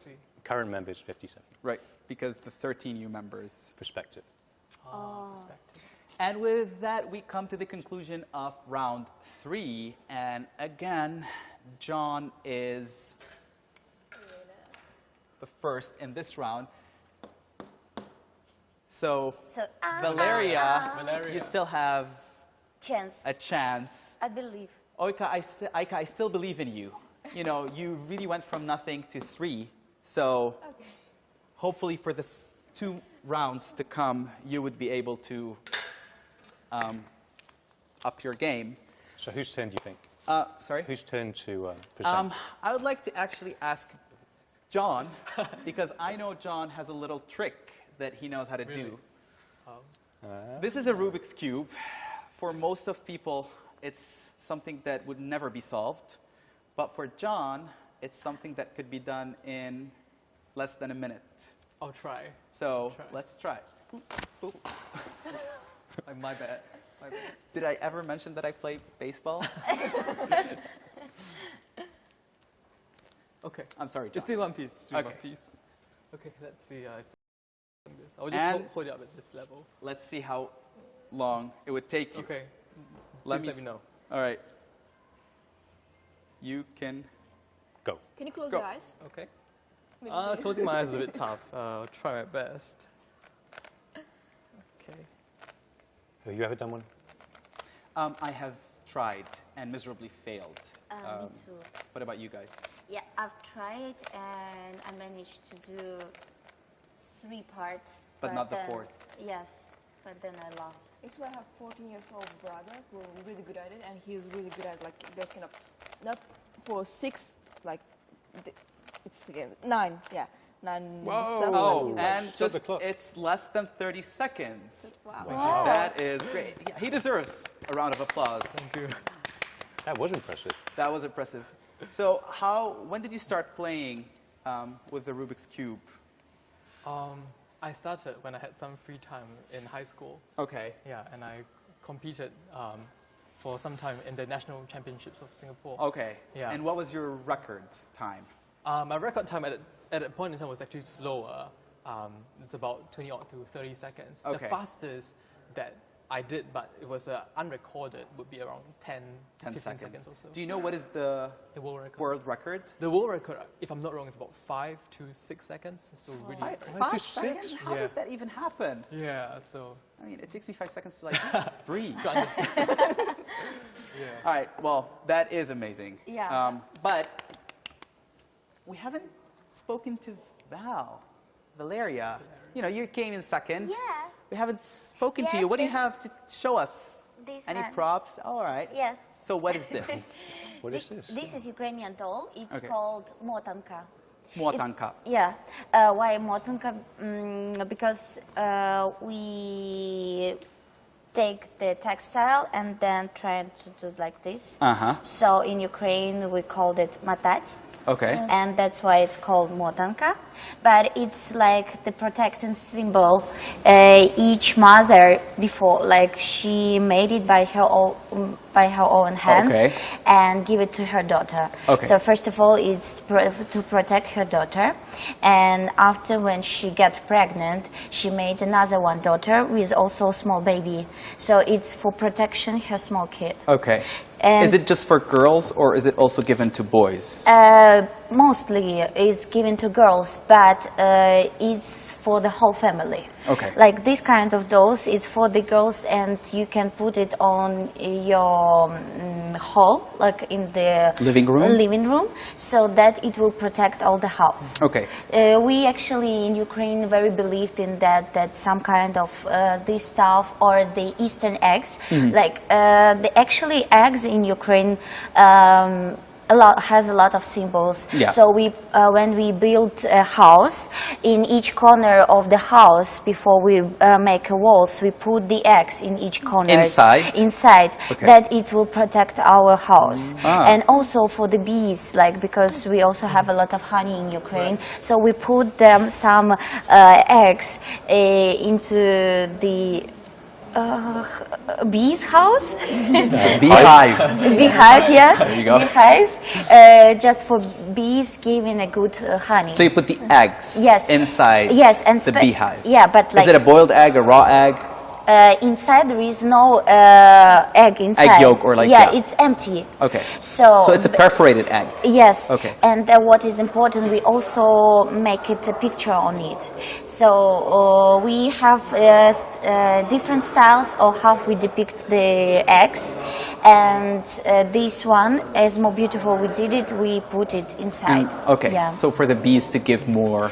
current member is 57. right, because the 13 new members. Perspective. Perspective. And with that, we come to the conclusion of round 3. And again, John is the first in this round. So, So, Valeria, Valeria. you still have chance. a chance. I believe. Aika, I still believe in you. You know, you really went from nothing to 3. So hopefully for the 2 rounds to come, you would be able to up your game. So whose turn do you think? Sorry? Whose turn to present? I would like to actually ask John, because I know John has a little trick that he knows how to do. This is a Rubik's Cube. For most of people, it's something that would never be solved. But for John, it's something that could be done in less than a minute. I'll try. So Try. let's try. Oops. Like, my bad. My bad. Did I ever mention that I play baseball? Okay. I'm sorry, John. Just do one piece. Just do Okay. one piece. Okay, let's see. This. I'll just And- hold it up at this level. Let's see how long it would take you. Okay. Let Please me let me know. All right. You can Go. Can you close Go. your eyes? Okay. Closing my eyes is a bit tough. I'll try my best. Okay. Have you ever done one? I have tried and miserably failed. Me too. What about you guys? Yeah, I've tried and I managed to do 3 parts. But not the then- 4th. Yes, but then I lost. Actually, I have 14 years old brother who is really good at it, and he's really good at like this kind of not for 6 like it's again 9 yeah 9. Whoa. stuff, Oh, but he and Stop the just clock. it's less than 30 seconds. wow. Wow. That is great. Yeah, he deserves a round of applause. Thank you. That was impressive. That was impressive. So when did you start playing with the Rubik's Cube? I started when I had some free time in high school. Okay. Yeah, and I competed for some time in the national championships of Singapore. Okay. Yeah. And what was your record time? My record time at that point in time was actually slower. It's about 20 odd to 30 seconds. Okay. The fastest that I did, but it was unrecorded, would be around 10 15 seconds or so. Do you know what is the world record? world record? The world record, if I'm not wrong, is about 5 to 6 seconds. So really, 5 seconds? How Yeah. does that even happen? yeah. So I mean, it takes me 5 seconds to like breathe. to understand. yeah. All right, well, that is amazing. Yeah. But we haven't spoken to Valeria. You know, you came in second. Yeah. We haven't spoken to Yes, you. What do you yes. have to show us? This Any one. props? All right. Yes. So what is this? What is this? This is Ukrainian doll. It's Okay. called motanka. Motanka. Yeah. Why motanka? Because we take the textile and then try to do like this. Uh-huh. So in Ukraine we called it matat. Okay. And that's why it's called motanka. But it's like the protecting symbol. Each mother before, like she made it by her own hands Okay. and give it to her daughter. Okay. So first of all, it's to protect her daughter, and after when she got pregnant, she made another one daughter with also a small baby. So it's for protection her small kid. Okay. And Is it just for girls or is it also given to boys? mostly is given to girls, but it's for the whole family. Okay. Like this kind of dolls is for the girls, and you can put it on your hall, like in the Living room? so that it will protect all the house. Okay. We actually in Ukraine very believed in that some kind of this stuff or the Eastern eggs, like the actually eggs in Ukraine. Has a lot of symbols. Yeah. So we, when we build a house, in each corner of the house, before we make a walls, we put the eggs in each corner. Inside. Okay. That it will protect our house. Ah. And also for the bees, like because we also have a lot of honey in Ukraine, so we put them some eggs into the bee's house. Beehive. Beehive, yeah. There you go. Beehive, just for bees giving a good honey. So you put the eggs Yes. inside Yes, and the beehive. Yeah, but like Is it a boiled egg, a raw egg? inside there is no egg inside. Egg yolk or like yeah, that? it's empty. Okay. So So it's a perforated egg. Yes. Okay. And what is important, we also make it a picture on it. So we have different styles of how we depict the eggs, and this one is more beautiful. We did it. We put it inside. Okay. Yeah. So for the bees to give more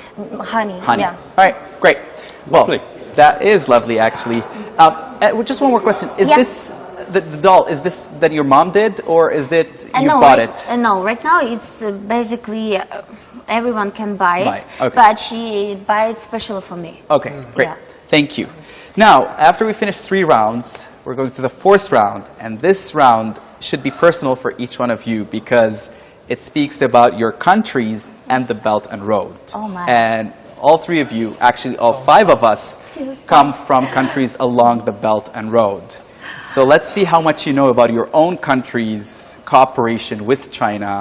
Honey. honey. Yeah. All right. Great. Lovely. Well, that is lovely, actually. Just one more question. Is Yeah. this the doll? Is this that your mom did, or is it you No, bought right, it? no, right now it's basically everyone can buy it, Buy it, okay. but she buy it special for me. Okay. Great. Yeah. Thank you. Now, after we finish 3 rounds, we're going to the 4th round, and this round should be personal for each one of you because it speaks about your countries and the Belt and Road. Oh my. And all 3 of you, actually all 5 of us, come from countries along the Belt and Road. So let's see how much you know about your own country's cooperation with China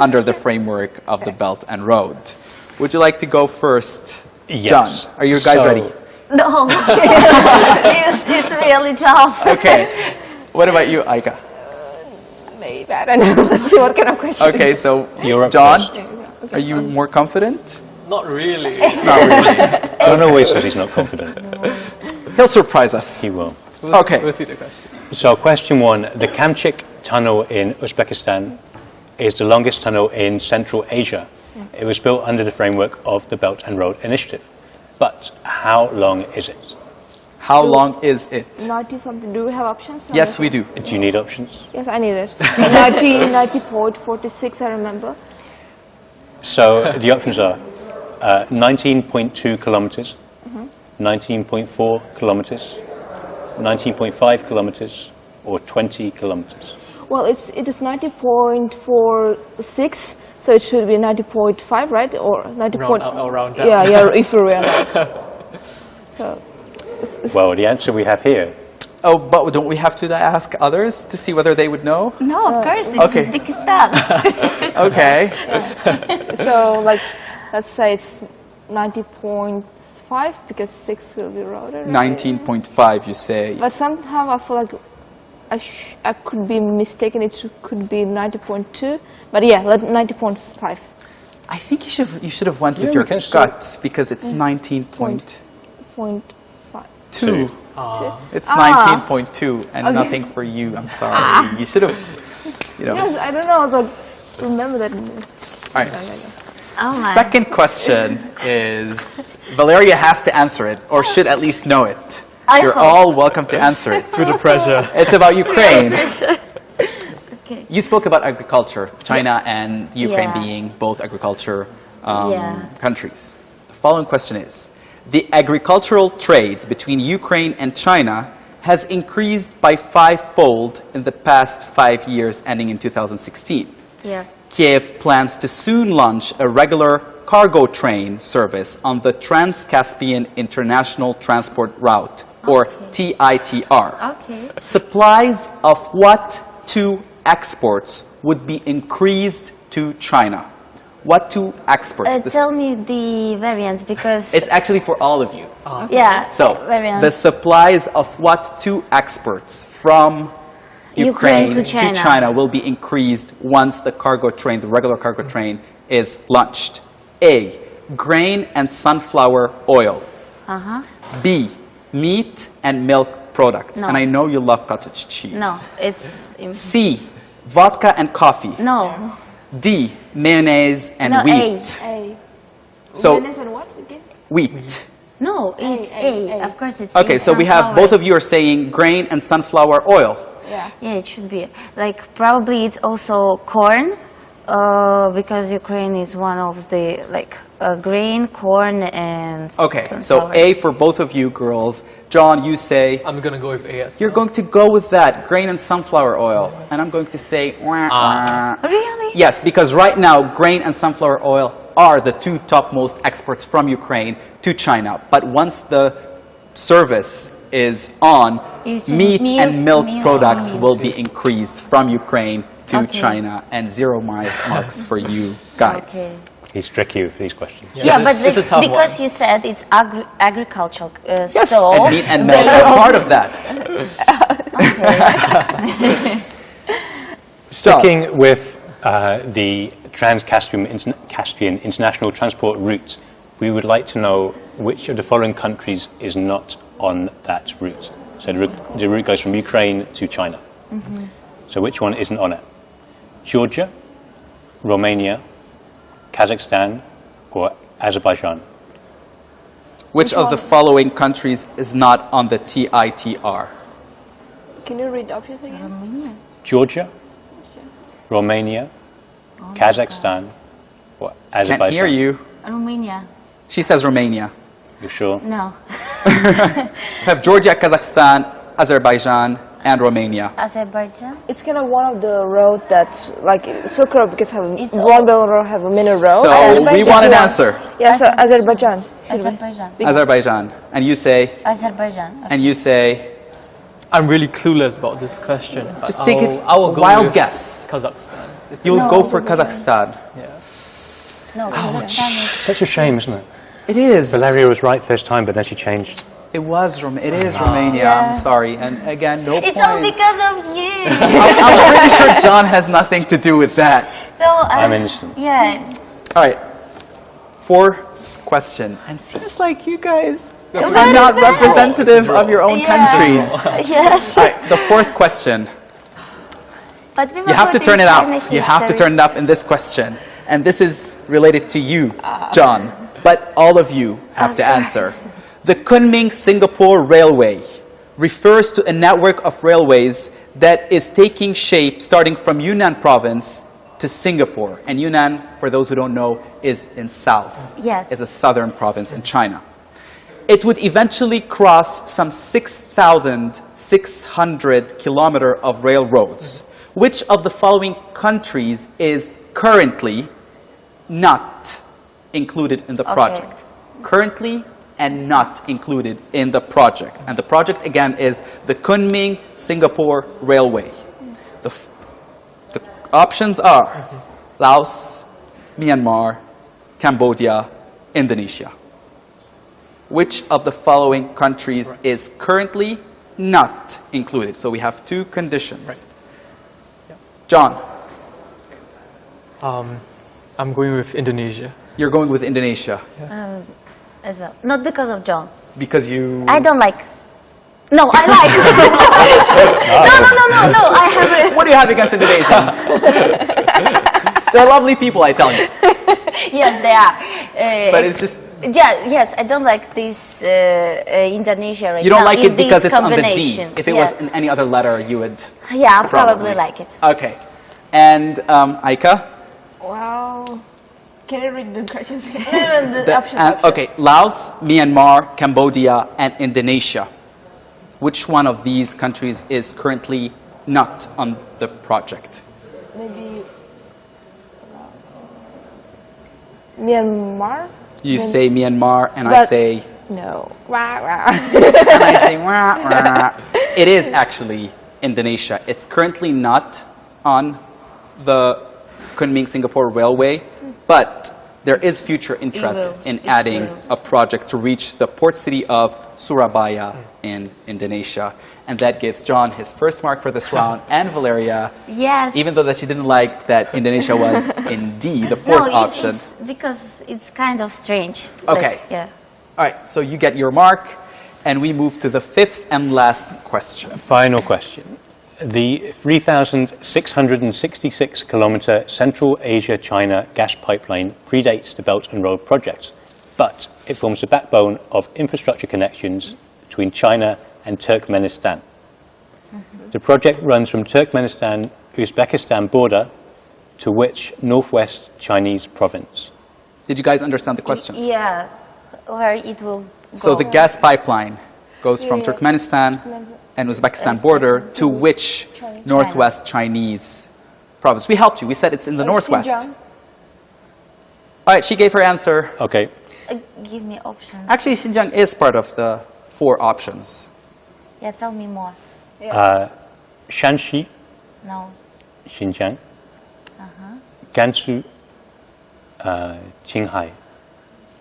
under the framework of the Belt and Road. Would you like to go first? Yes. John, are you guys ready? No, it's really tough. Okay. What about you, Aika? Maybe, I don't know. Let's see what kind of question. Okay, so You're up John, first. are you more confident? Not really. Not really. John always says he's not confident. He'll surprise us. He will. Okay. We'll see the question. So question 1, the Kamchik tunnel in Uzbekistan is the longest tunnel in Central Asia. It was built under the framework of the Belt and Road Initiative. But how long is it? How long is it? 90 something. Do we have options? Yes, we do. Do you need options? Yes, I need it. 90.46, I remember. So the options are 19.2 kilometers, 19.4 kilometers, 19.5 kilometers, or 20 kilometers. Well, it is 90.46, so it should be 90.5, right? Or 90. Around that. Yeah, if you realize. So, Well, the answer we have here. Oh, but don't we have to ask others to see whether they would know? No, of course, it's Okay. Uzbekistan. Okay. so like, let's say it's 90.5 because 6 will be routed. 19.5, you say. But somehow I feel like I could be mistaken. It could be 90.2. But yeah, 90.5. I think you should have went with Yeah, your we can say- guts because it's 19.2. 0.5. It's 19.2 and nothing for you. I'm sorry. You should have, you know. Yes, I don't know, but remember that. All right. Oh my. Second question is, Valeria has to answer it, or should at least know it. I You're hope. all welcome to answer it. Through the pressure. It's about Ukraine. Okay. You spoke about agriculture, China and Ukraine Yeah. being both agriculture Yeah. countries. The following question is, the agricultural trade between Ukraine and China has increased by 5-fold in the past 5 years, ending in 2016. Yeah. Kiev plans to soon launch a regular cargo train service on the Trans-Caspian International Transport Route, or TITR. Okay. Supplies of what two exports would be increased to China? What two exports? Tell me the variants because It's actually for all of you. yeah. So, variants. the supplies of what two exports from Ukraine Ukraine to to China. China will be increased once the cargo train, the regular cargo train, is launched? A, grain and sunflower oil. B, meat and milk products. No. And I know you love cottage cheese. No, it's C, vodka and coffee. no. D, mayonnaise and No, A. wheat. A. So, Mayonnaise and what again? wheat. No, it's A. Of course, it's Okay, A. so we have both of you are saying grain and sunflower oil. Yeah. Yeah, it should be. Like, probably it's also corn, because Ukraine is one of the, like, grain, corn, and Okay, so sunflower. A for both of you girls. John, you say I'm gonna go with A as you're well. going to go with that, grain and sunflower oil. And I'm going to say, wah, wah. Really? Yes, because right now, grain and sunflower oil are the two topmost exports from Ukraine to China. But once the service is on, You see meat and milk milk products meat. will be increased from Ukraine to Okay. China, and 0 marks for you guys. Okay. He's tricky with these questions. Yeah, but It's a tough because one. you said it's agricultural, Yes, so and meat and milk are part of that. Sticking with the Trans-Caspian International Transport route, we would like to know which of the following countries is not on that route. So the route goes from Ukraine to China. So which one isn't on it? Georgia, Romania, Kazakhstan, or Azerbaijan? Which of the following countries is not on the TITR? Can you read options again? Georgia, Romania, Kazakhstan, or Azerbaijan? Can't hear you. Romania. She says Romania. You sure? No, We have Georgia, Kazakhstan, Azerbaijan, and Romania. Azerbaijan. It's kind of one of the road that's like Silk Road because It's one Belt Road have a mini road. So we Azerbaijan. want an answer. Yeah, so Azerbaijan. Azerbaijan. Azerbaijan. And you say, Azerbaijan. and you say, I'm really clueless about this question. but just take it I will a go wild with guess. Kazakhstan. You'll No. go for Kazakhstan. Yeah. No, Kazakhstan is Such a shame, isn't it? It is. Valeria was right first time, but then she changed. It is Romania. I'm sorry. And again, no It's points. all because of you. I'm pretty sure John has nothing to do with that. So I'm innocent. Yeah. All right. Fourth question. And seems like you guys are Very not bad. representative of your own countries. Yes. All right, the fourth question. But we were You have to good turn in it up. Chinese You have to history. turn it up in this question. And this is related to you, John. But all of you have to answer. The Kunming-Singapore Railway refers to a network of railways that is taking shape starting from Yunnan province to Singapore. And Yunnan, for those who don't know, is in south. Yes. Is a southern province in China. It would eventually cross some 6,600 kilometers of railroads, Which of the following countries is currently not included in the project? Currently and not included in the project. And the project, again, is the Kunming-Singapore Railway. The options are Laos, Myanmar, Cambodia, Indonesia. Which of the following countries is currently not included? So we have two conditions. John. I'm going with Indonesia. You're going with Indonesia. As well. Not because of John. Because you... I don't like. No, I like. No. I have a... What do you have against Indonesians? They're lovely people, I tell you. Yes, they are. But it's just... Yeah, yes, I don't like this Indonesia right now. You don't like in it because this it's on the D. combination. If it was in any other letter, you would... Yeah, I'll probably like it. Okay. And Aika? Well, can you read the questions? The options. Okay, Laos, Myanmar, Cambodia, and Indonesia. Which one of these countries is currently not on the project? Maybe Myanmar? You say Myanmar, and I say... No. Wah, wah. And I say, wah, wah. It is actually Indonesia. It's currently not on the Kunming-Singapore Railway, but there is future interest in adding a project to reach the port city of Surabaya in Indonesia. And that gives John his first mark for this round, and Valeria, Yes. even though that she didn't like that Indonesia was in D, the fourth option. It's because it's kind of strange. Okay. Yeah. All right, so you get your mark, and we move to the fifth and last question. Final question. The 3,666-kilometer Central Asia-China gas pipeline predates the Belt and Road project, but it forms the backbone of infrastructure connections between China and Turkmenistan. The project runs from Turkmenistan-Uzbekistan border to which northwest Chinese province? Did you guys understand the question? Yeah, where it will go. So the gas pipeline goes from Turkmenistan and Uzbekistan border to which northwest Chinese province? We helped you. We said it's in the northwest. Xinjiang. All right, she gave her answer. Okay. Give me options. Actually, Xinjiang is part of the 4 options. Yeah, tell me more. Shanxi, No. Xinjiang, Gansu, Qinghai.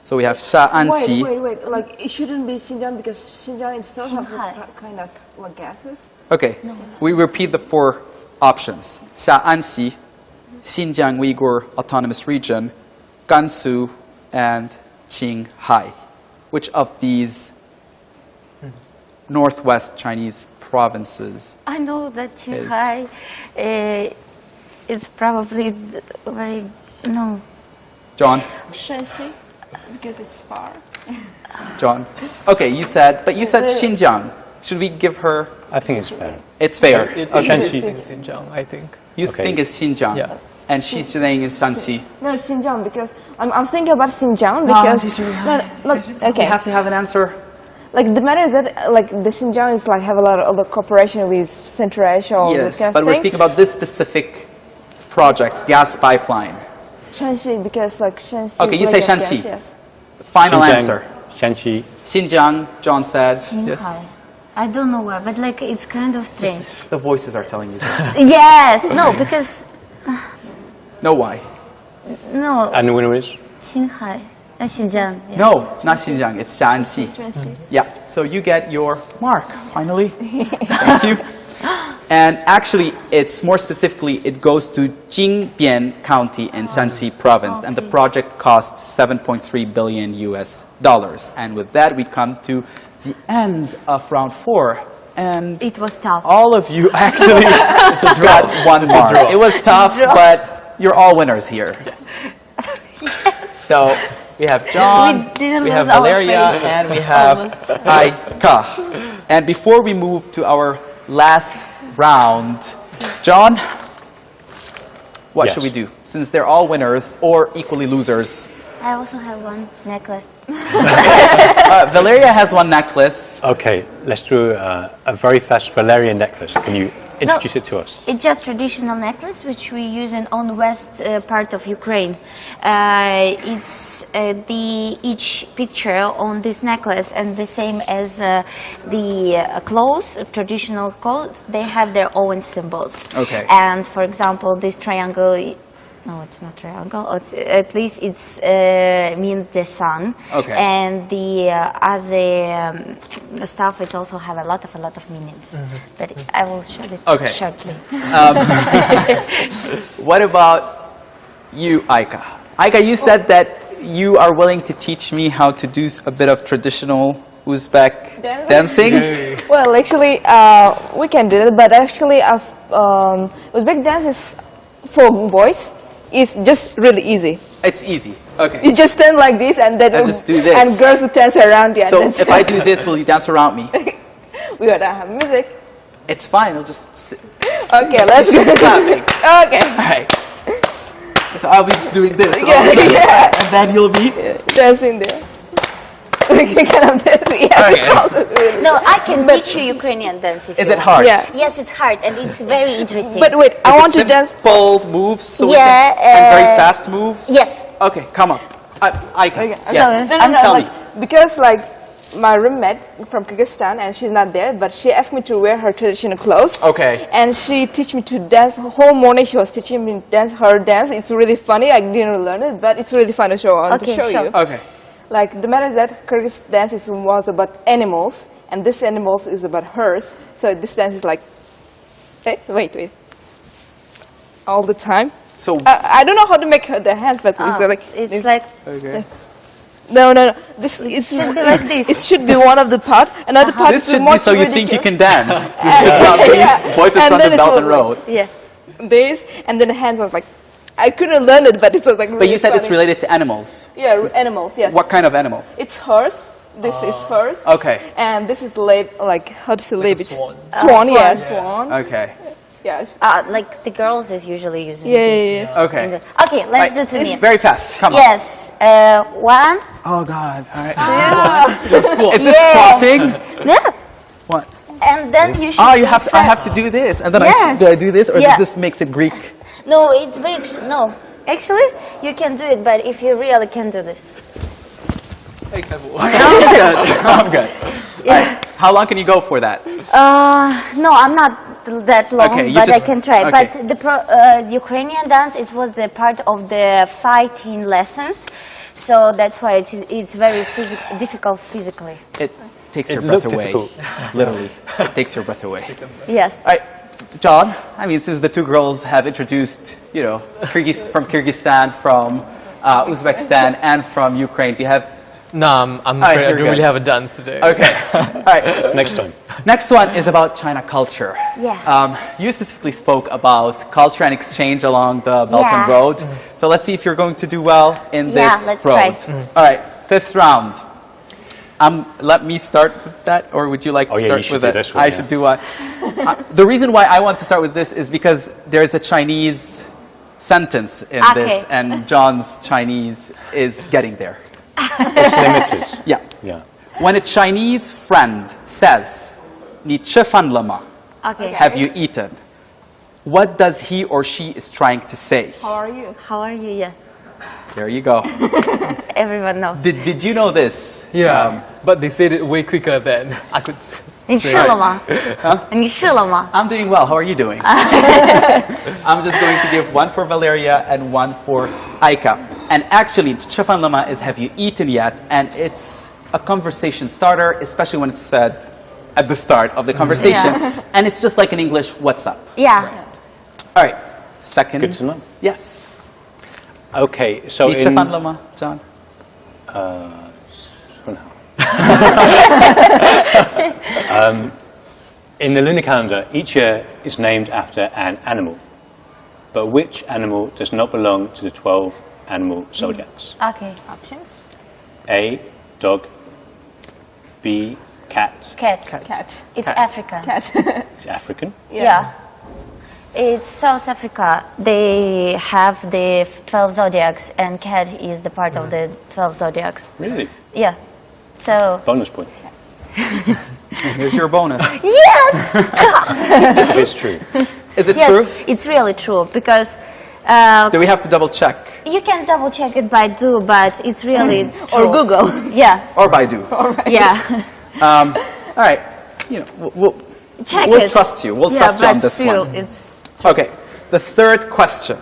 So we have Shaanxi. Wait. Like, it shouldn't be Xinjiang because Xinjiang itself has Xinghai. kind of like gases. Okay, we repeat the 4 options. Shaanxi, Xinjiang Uyghur Autonomous Region, Gansu, and Qinghai. Which of these northwest Chinese provinces? I know that Qinghai is probably very, no. John? Shanxi, because it's far. John? Okay, you said Xinjiang. Should we give her? I think it's fair. It's fair. It Okay. is in Xinjiang, I think. You Okay. think it's Xinjiang? Yeah. And she's saying it's Shanxi. No, Xinjiang because I'm thinking about Xinjiang because look, We okay. have to have an answer. Like the matter is that like the Xinjiang is like have a lot of other cooperation with Central Asia or Yes, this kind but of we're thing. speaking about this specific project, gas pipeline. Shanxi because like Shanxi. Okay, is you like say a Shanxi. gas, yes. Final Xinjiang, answer. Shanxi. Xinjiang, John said. Qinghai. I don't know where, but like it's kind of strange. The voices are telling you this. Yes, no, because No, why? no, And the winner is? Qinghai, Xinjiang. Yeah. No, not Xinjiang. It's Shaanxi. Shanxi. Yeah. So you get your mark, finally. Thank you. And actually, it's more specifically, it goes to Jingbian County in Shanxi Province. And the project costs $7.3 billion US. And with that, we come to the end of round 4. And It was tough. all of you actually got 1 mark. It was tough, but you're all winners here. Yes. So we have John, didn't we have lose our Valeria, face. and we have Aika. And before we move to our last round, John, what Yes. should we do? Since they're all winners or equally losers. I also have one necklace. Valeria has 1 necklace. Okay, let's do a very fast Valerian necklace. Can you Introduce it to us. It's just traditional necklace which we use on the west part of Ukraine. It's each picture on this necklace and the same as the clothes, traditional clothes. They have their own symbols. Okay. And for example, this triangle. No, it's not triangle. It's, at least it's means the sun. Okay. And the other stuff, it also have a lot of meanings. But I will show it Okay. shortly. What about you, Aika? Aika, you said that you are willing to teach me how to do a bit of traditional Uzbek dancing. Well, actually, we can do it, but actually, Uzbek dance is for boys. It's just really easy. It's easy. Okay. You just stand like this, and then I just do this. and girls will dance around you. And So that's if I do this, will you dance around me? we gotta have music. It's fine. I'll just sit. Okay, let's go. Clapping. Okay. All right. So I'll be just doing this. Yeah. And then you'll be. Dancing there. Kind of dancing. Yeah, Okay. it's also really. No, I can teach you Ukrainian dance if Is you it want. hard? Yeah. Yes, it's hard and it's very interesting. But wait, I want to dance. Simple moves, so we Yeah, can, and very fast moves. Yes. Okay, come on. I can. Okay. Yes. No, Tell like, me. because like my roommate from Kyrgyzstan and she's not there, but she asked me to wear her traditional clothes. Okay. And she teach me to dance. The whole morning she was teaching me to dance her dance. It's really funny. I didn't learn it, but it's really fun to show on Okay, to show sure. you. Okay. Like the matter is that Kyrgyz dance was about animals, and this animals is about hers. So this dance is like, hey, wait, all the time. So. I don't know how to make her the hands, but it's like It's like Okay. no. This it should be like this. It should be one of the part. Another part This is should more be so you think you can dance. This should not be Yeah. voices And from then the it's Belt all and like- Road. yeah. this, and then the hands was like, I couldn't learn it, but it was like really But you said it's funny. related to animals. Yeah, animals. Yes. What kind of animal? It's hers. This is hers. Okay. And this is like how to say Like a it? swan. Swan, yeah, swan. swan. Okay. Yeah. Like the girls is usually using Yeah, this. yeah, yeah. Okay. Okay, let's Right. do to me. Very fast. Come on. Yes. One. Oh God. All right. Two. Is this Yeah. squatting? Yeah. What? And then you should. Oh, do I have fast. to do this, and then Yes. do I do this, or Yeah. this makes it Greek? No, it's big. No, actually, you can do it, but if you really can do this. I'm good. I'm good. All right. How long can you go for that? No, I'm not that long, Okay, you but I just- can try. okay. But the Ukrainian dance, it was the part of the fighting lessons, so that's why it's very difficult physically. It takes It your breath looked away. difficult. Literally, it takes your breath away. Yes. All right, John. I mean, since the two girls have introduced, from Kyrgyzstan, from Uzbekistan, and from Ukraine, do you have? No, I'm right, afraid I you're don't good. really have a dance today. Okay. All right. Next time. Next one is about China culture. Yeah. You specifically spoke about culture and exchange along the Belt and Yeah. Road. So let's see if you're going to do well in Yeah, this let's road. try. All right, 5th round. Let me start with that, or would you like to Oh, yeah, start you should with do it? this one, I yeah. should do one. The reason why I want to start with this is because there's a Chinese sentence in Okay. this, and John's Chinese is getting there. It's limited. Yeah. Yeah. When a Chinese friend says, 你吃饭了吗? Okay. Have you eaten? What does he or she is trying to say? How are you? How are you? Yeah. There you go. Everyone knows. Did you know this? Yeah, but they said it way quicker than I could. 你吃了吗？你吃了吗？ I'm doing well. How are you doing? I'm just going to give one for Valeria and one for Aika. And actually, 吃饭了吗 is have you eaten yet? And it's a conversation starter, especially when it's said at the start of the conversation. Yeah. And it's just like in English, what's up? Yeah. All right. Second. Good to know. Yes. Okay, so 你吃饭了吗, John? in the lunar calendar, each year is named after an animal. But which animal does not belong to the 12 animal zodiacs? Okay. Options? A, dog. B, cat. Cat. Cat. It's Cat. African. Cat. It's African. Yeah. It's South Africa. They have the 12 zodiacs, and cat is the part of the 12 zodiacs. Really? Yeah. So, Bonus point. And here's your bonus. Yes! It's true. Is it Yes, true? it's really true because Do we have to double check? you can double check it by do, but it's really it's true. Or Google. Yeah, Or Baidu? yeah. All right. You know, Check we'll it. trust you. We'll Yeah, trust you on but this still, one. it's Okay. The third question.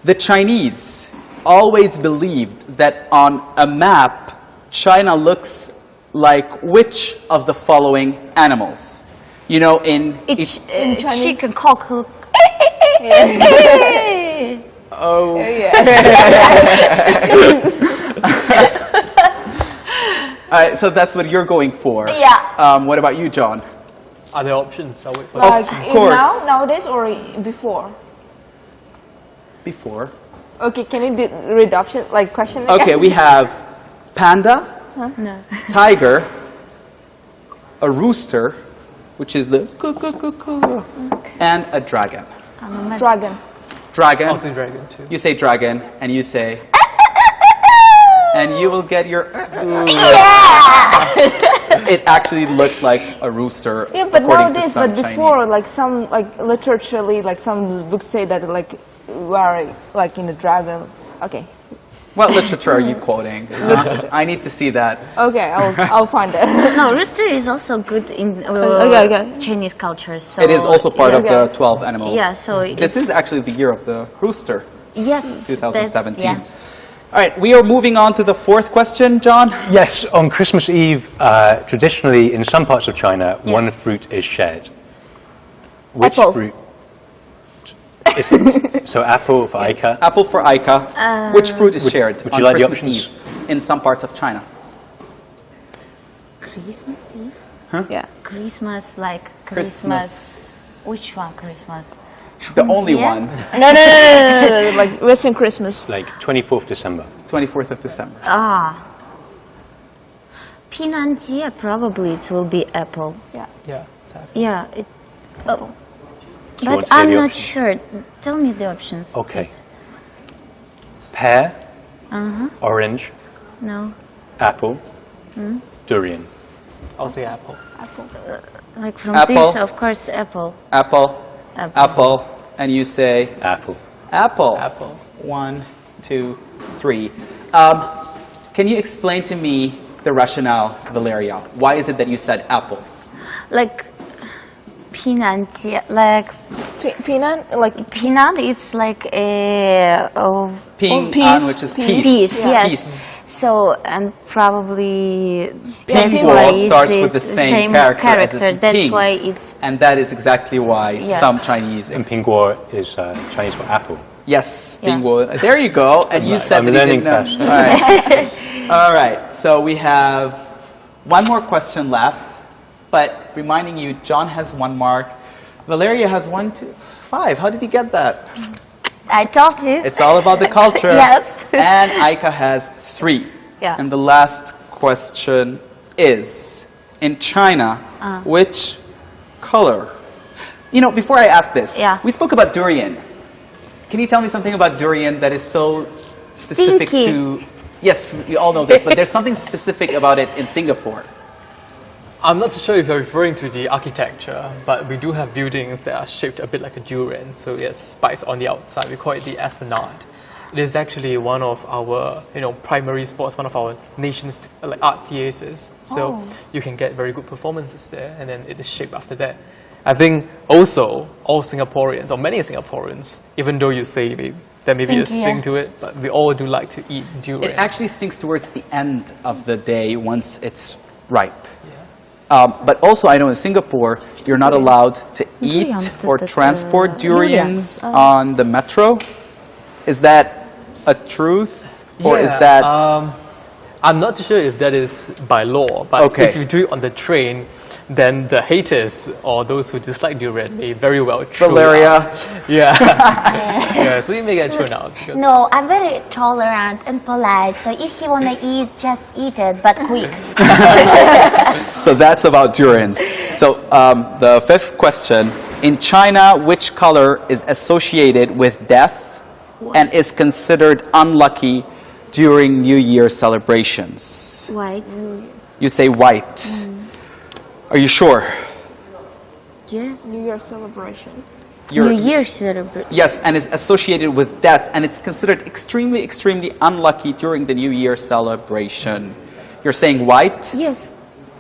The Chinese always believed that on a map, China looks like which of the following animals? You know, in it's Chinese? chicken cock. oh, all right, so that's what you're going for. Yeah. What about you, John? Are there options? I'll wait for Like course. nowadays or before? Before. Okay, can you read the option, like question again? Okay, we have panda, No. tiger, a rooster, which is the coo, and a dragon. Dragon. Dragon. I'll say dragon too. You say dragon, and you say, and you will get your. It actually looked like a rooster. Yeah, but according to nowadays, some but Chinese. before, like some, like literaturely, like some books say that like we're like in a dragon. Okay. What literature are you quoting? I need to see that. Okay, I'll find it. No, rooster is also good in Okay. Chinese culture. So It is also part of Okay. the 12 animal. Yeah, so This is actually the year of the rooster, yes, 2017. yeah. All right, we are moving on to the fourth question, John. Yes, on Christmas Eve, traditionally in some parts of China, one fruit is shared. Which Apple. fruit? Is it? So apple for Aika. Apple for Aika. Which fruit is shared would on you like the Christmas options? Eve in some parts of China? Christmas Eve? Yeah. Christmas, like Christmas. Which one Christmas? The only Yeah. one, No, like Western Christmas. Like 24th December. 24th of December. Ah. Pinanjie, probably it will be apple. Yeah. Yeah, exactly. Yeah. It, oh. Do you want But to hear I'm the not options? sure. Tell me the options. Okay. please. Pear, orange, No. apple, durian. I'll say apple. Like from Apple. this, of course, apple. Apple, Apple. apple, and you say Apple. apple. Apple. 1, 2, 3. Can you explain to me the rationale, Valeria? Why is it that you said apple? Like Pinanjie, like Peanut, like peanut, it's like a Ping peace. an, which is peace. peace, yes. Peace. So, and probably Ping that's Guo why starts it's with the same character as in That's ping. why it's And that is exactly why Yeah. some Chinese. And pinguo is Chinese for apple. Yes, Yeah. Ping Guo. There you go. And you said I'm that you didn't learning know. fast. All right. All right. So we have one more question left. But reminding you, John has 1 mark. Valeria has 1, 2, 5. How did you get that? I told you. It's all about the culture. Yes. And Aika has 3. Yeah. And the last question is, in China, which color? You know, before I ask this, Yeah. we spoke about durian. Can you tell me something about durian that is so specific Stinky. to... Yes, we all know this, but there's something specific about it in Singapore. I'm not so sure if you're referring to the architecture, but we do have buildings that are shaped a bit like a durian. So yes, spikes on the outside. We call it the esplanade. It is actually one of our, primary spots, one of our nation's like art theaters. So you can get very good performances there, and then it is shaped after that. I think also all Singaporeans, or many Singaporeans, even though you say there may be a Stinky, sting yeah. to it, but we all do like to eat durian. It actually stinks towards the end of the day once it's ripe. But also, I know in Singapore, you're not allowed to Durian, eat or the transport durians. durians on the metro. Is that a truth? Or is that... I'm not too sure if that is by law, but Okay. if you do it on the train, then the haters or those who dislike durian may very well throw it Valeria. out. Yeah. Yeah, so you may get thrown out. because- No, I'm very tolerant and polite. So if you want to eat, just eat it, but quick. So that's about durians. So the fifth question. In China, which color is associated with death and is considered unlucky during New Year celebrations? White. You say white. Are you sure? Yes. New Year celebration. New Year celebration. Yes, and it's associated with death, and it's considered extremely, extremely unlucky during the New Year celebration. You're saying white? Yes.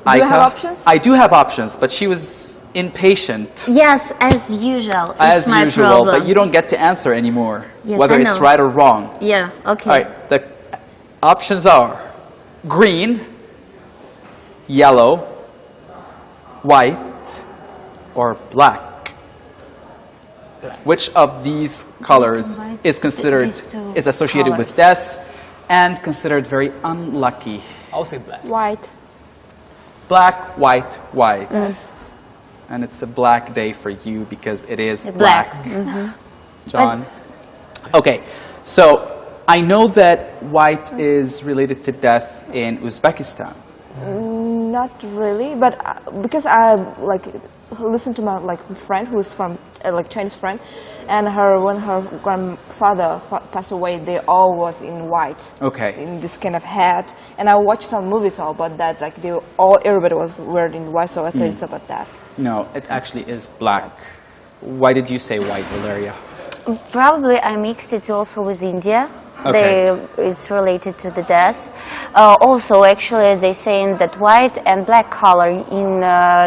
Do you Aika? have options? I do have options, but she was impatient. Yes, as usual. As it's my usual, problem. but you don't get to answer anymore, Yes, whether I it's know. right or wrong. Yeah. Okay. All right, the options are green, yellow, white, or black. Which of these colors White. is considered, These two is associated with colors. death and considered very unlucky? I'll say black. White. Black, white, white. Mm. And it's a black day for you because it is Black. black. John? Okay, so I know that white is related to death in Uzbekistan. Not really, but because I like listened to my friend who's from Chinese friend, and when her grandfather passed away, they all was in white. Okay. In this kind of hat, and I watched some movies all about that. Like everybody was wearing white, so I thought it's about that. No, it actually is black. Why did you say white, Valeria? Probably I mixed it also with India. Okay. It's related to the death. Also, actually, they're saying that white and black color in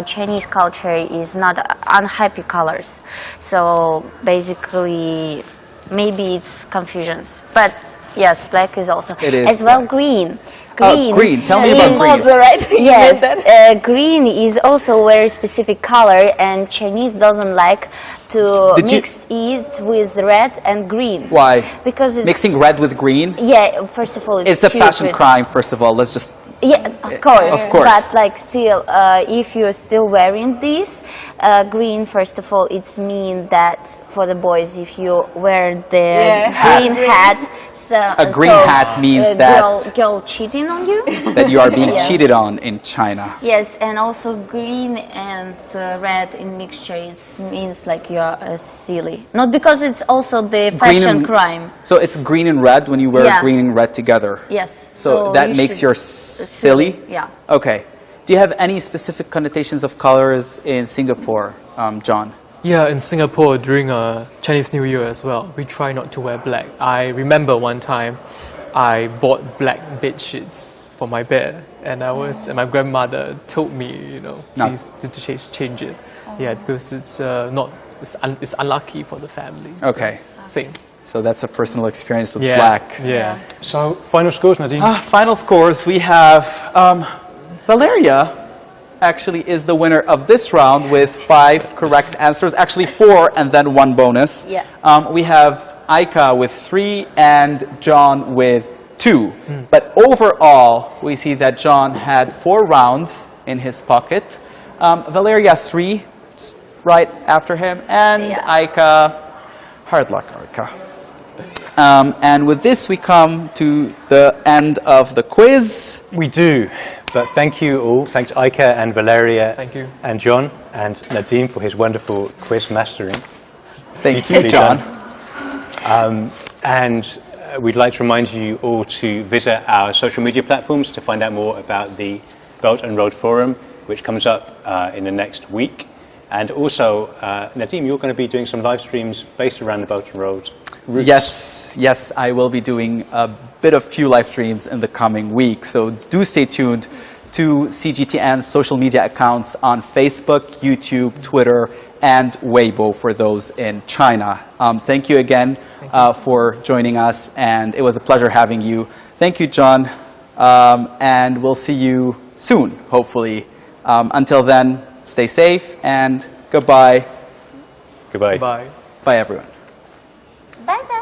Chinese culture is not unhappy colors. So basically, maybe it's confusions. But yes, black is also. It is as well, black. green. Green. Tell me about is- green. Also, right? You Yes, meant that? green is also a very specific color, and Chinese doesn't like to Did you- mix it with red and green. Why? Because it's, Mixing red with green? yeah, first of all, it's It's a fashion stupid. crime, first of all. Let's just... Yeah, of course. Of course. But like still, if you're still wearing this, green, first of all, it's mean that for the boys, if you wear the green hat, A green hat means that- girl cheating on you. that you are being Yeah. cheated on in China. Yes, and also green and red in mixture, it means like you're silly. Not because it's also the fashion and- crime. So it's green and red when you wear Yeah. green and red together. Yes. So that makes should- you silly? Yeah. Okay. Do you have any specific connotations of colors in Singapore, John? Yeah, in Singapore during Chinese New Year as well, we try not to wear black. I remember one time I bought black bed sheets for my bed, and and my grandmother told me, No. please to change it. Yeah, because it's it's unlucky for the family. So, Okay. same. So that's a personal experience with Yeah. black. Yeah. So, final scores, Nadine? Final scores, we have Valeria actually is the winner of this round with 5 correct answers. Actually 4 and then 1 bonus. Yeah. We have Aika with 3 and John with 2. But overall, we see that John had 4 rounds in his pocket. Valeria 3 right after him, and Yeah. Aika, hard luck, Aika. And with this, we come to the end of the quiz. We do. But thank you all. Thanks, Aika and Valeria. Thank you. And John and Nadine for his wonderful quiz mastering. Thank you, Beautifully John. done. We'd like to remind you all to visit our social media platforms to find out more about the Belt and Road Forum, which comes up in the next week. And also, Nadim, you're going to be doing some live streams based around the Belt and Road routes. Yes, I will be doing a few live streams in the coming week. So do stay tuned to CGTN's social media accounts on Facebook, YouTube, Twitter, and Weibo for those in China. Thank you again for joining us, and it was a pleasure having you. Thank you, John, and we'll see you soon, hopefully. Until then, stay safe, and goodbye. Goodbye. Bye. Bye, everyone. Bye bye.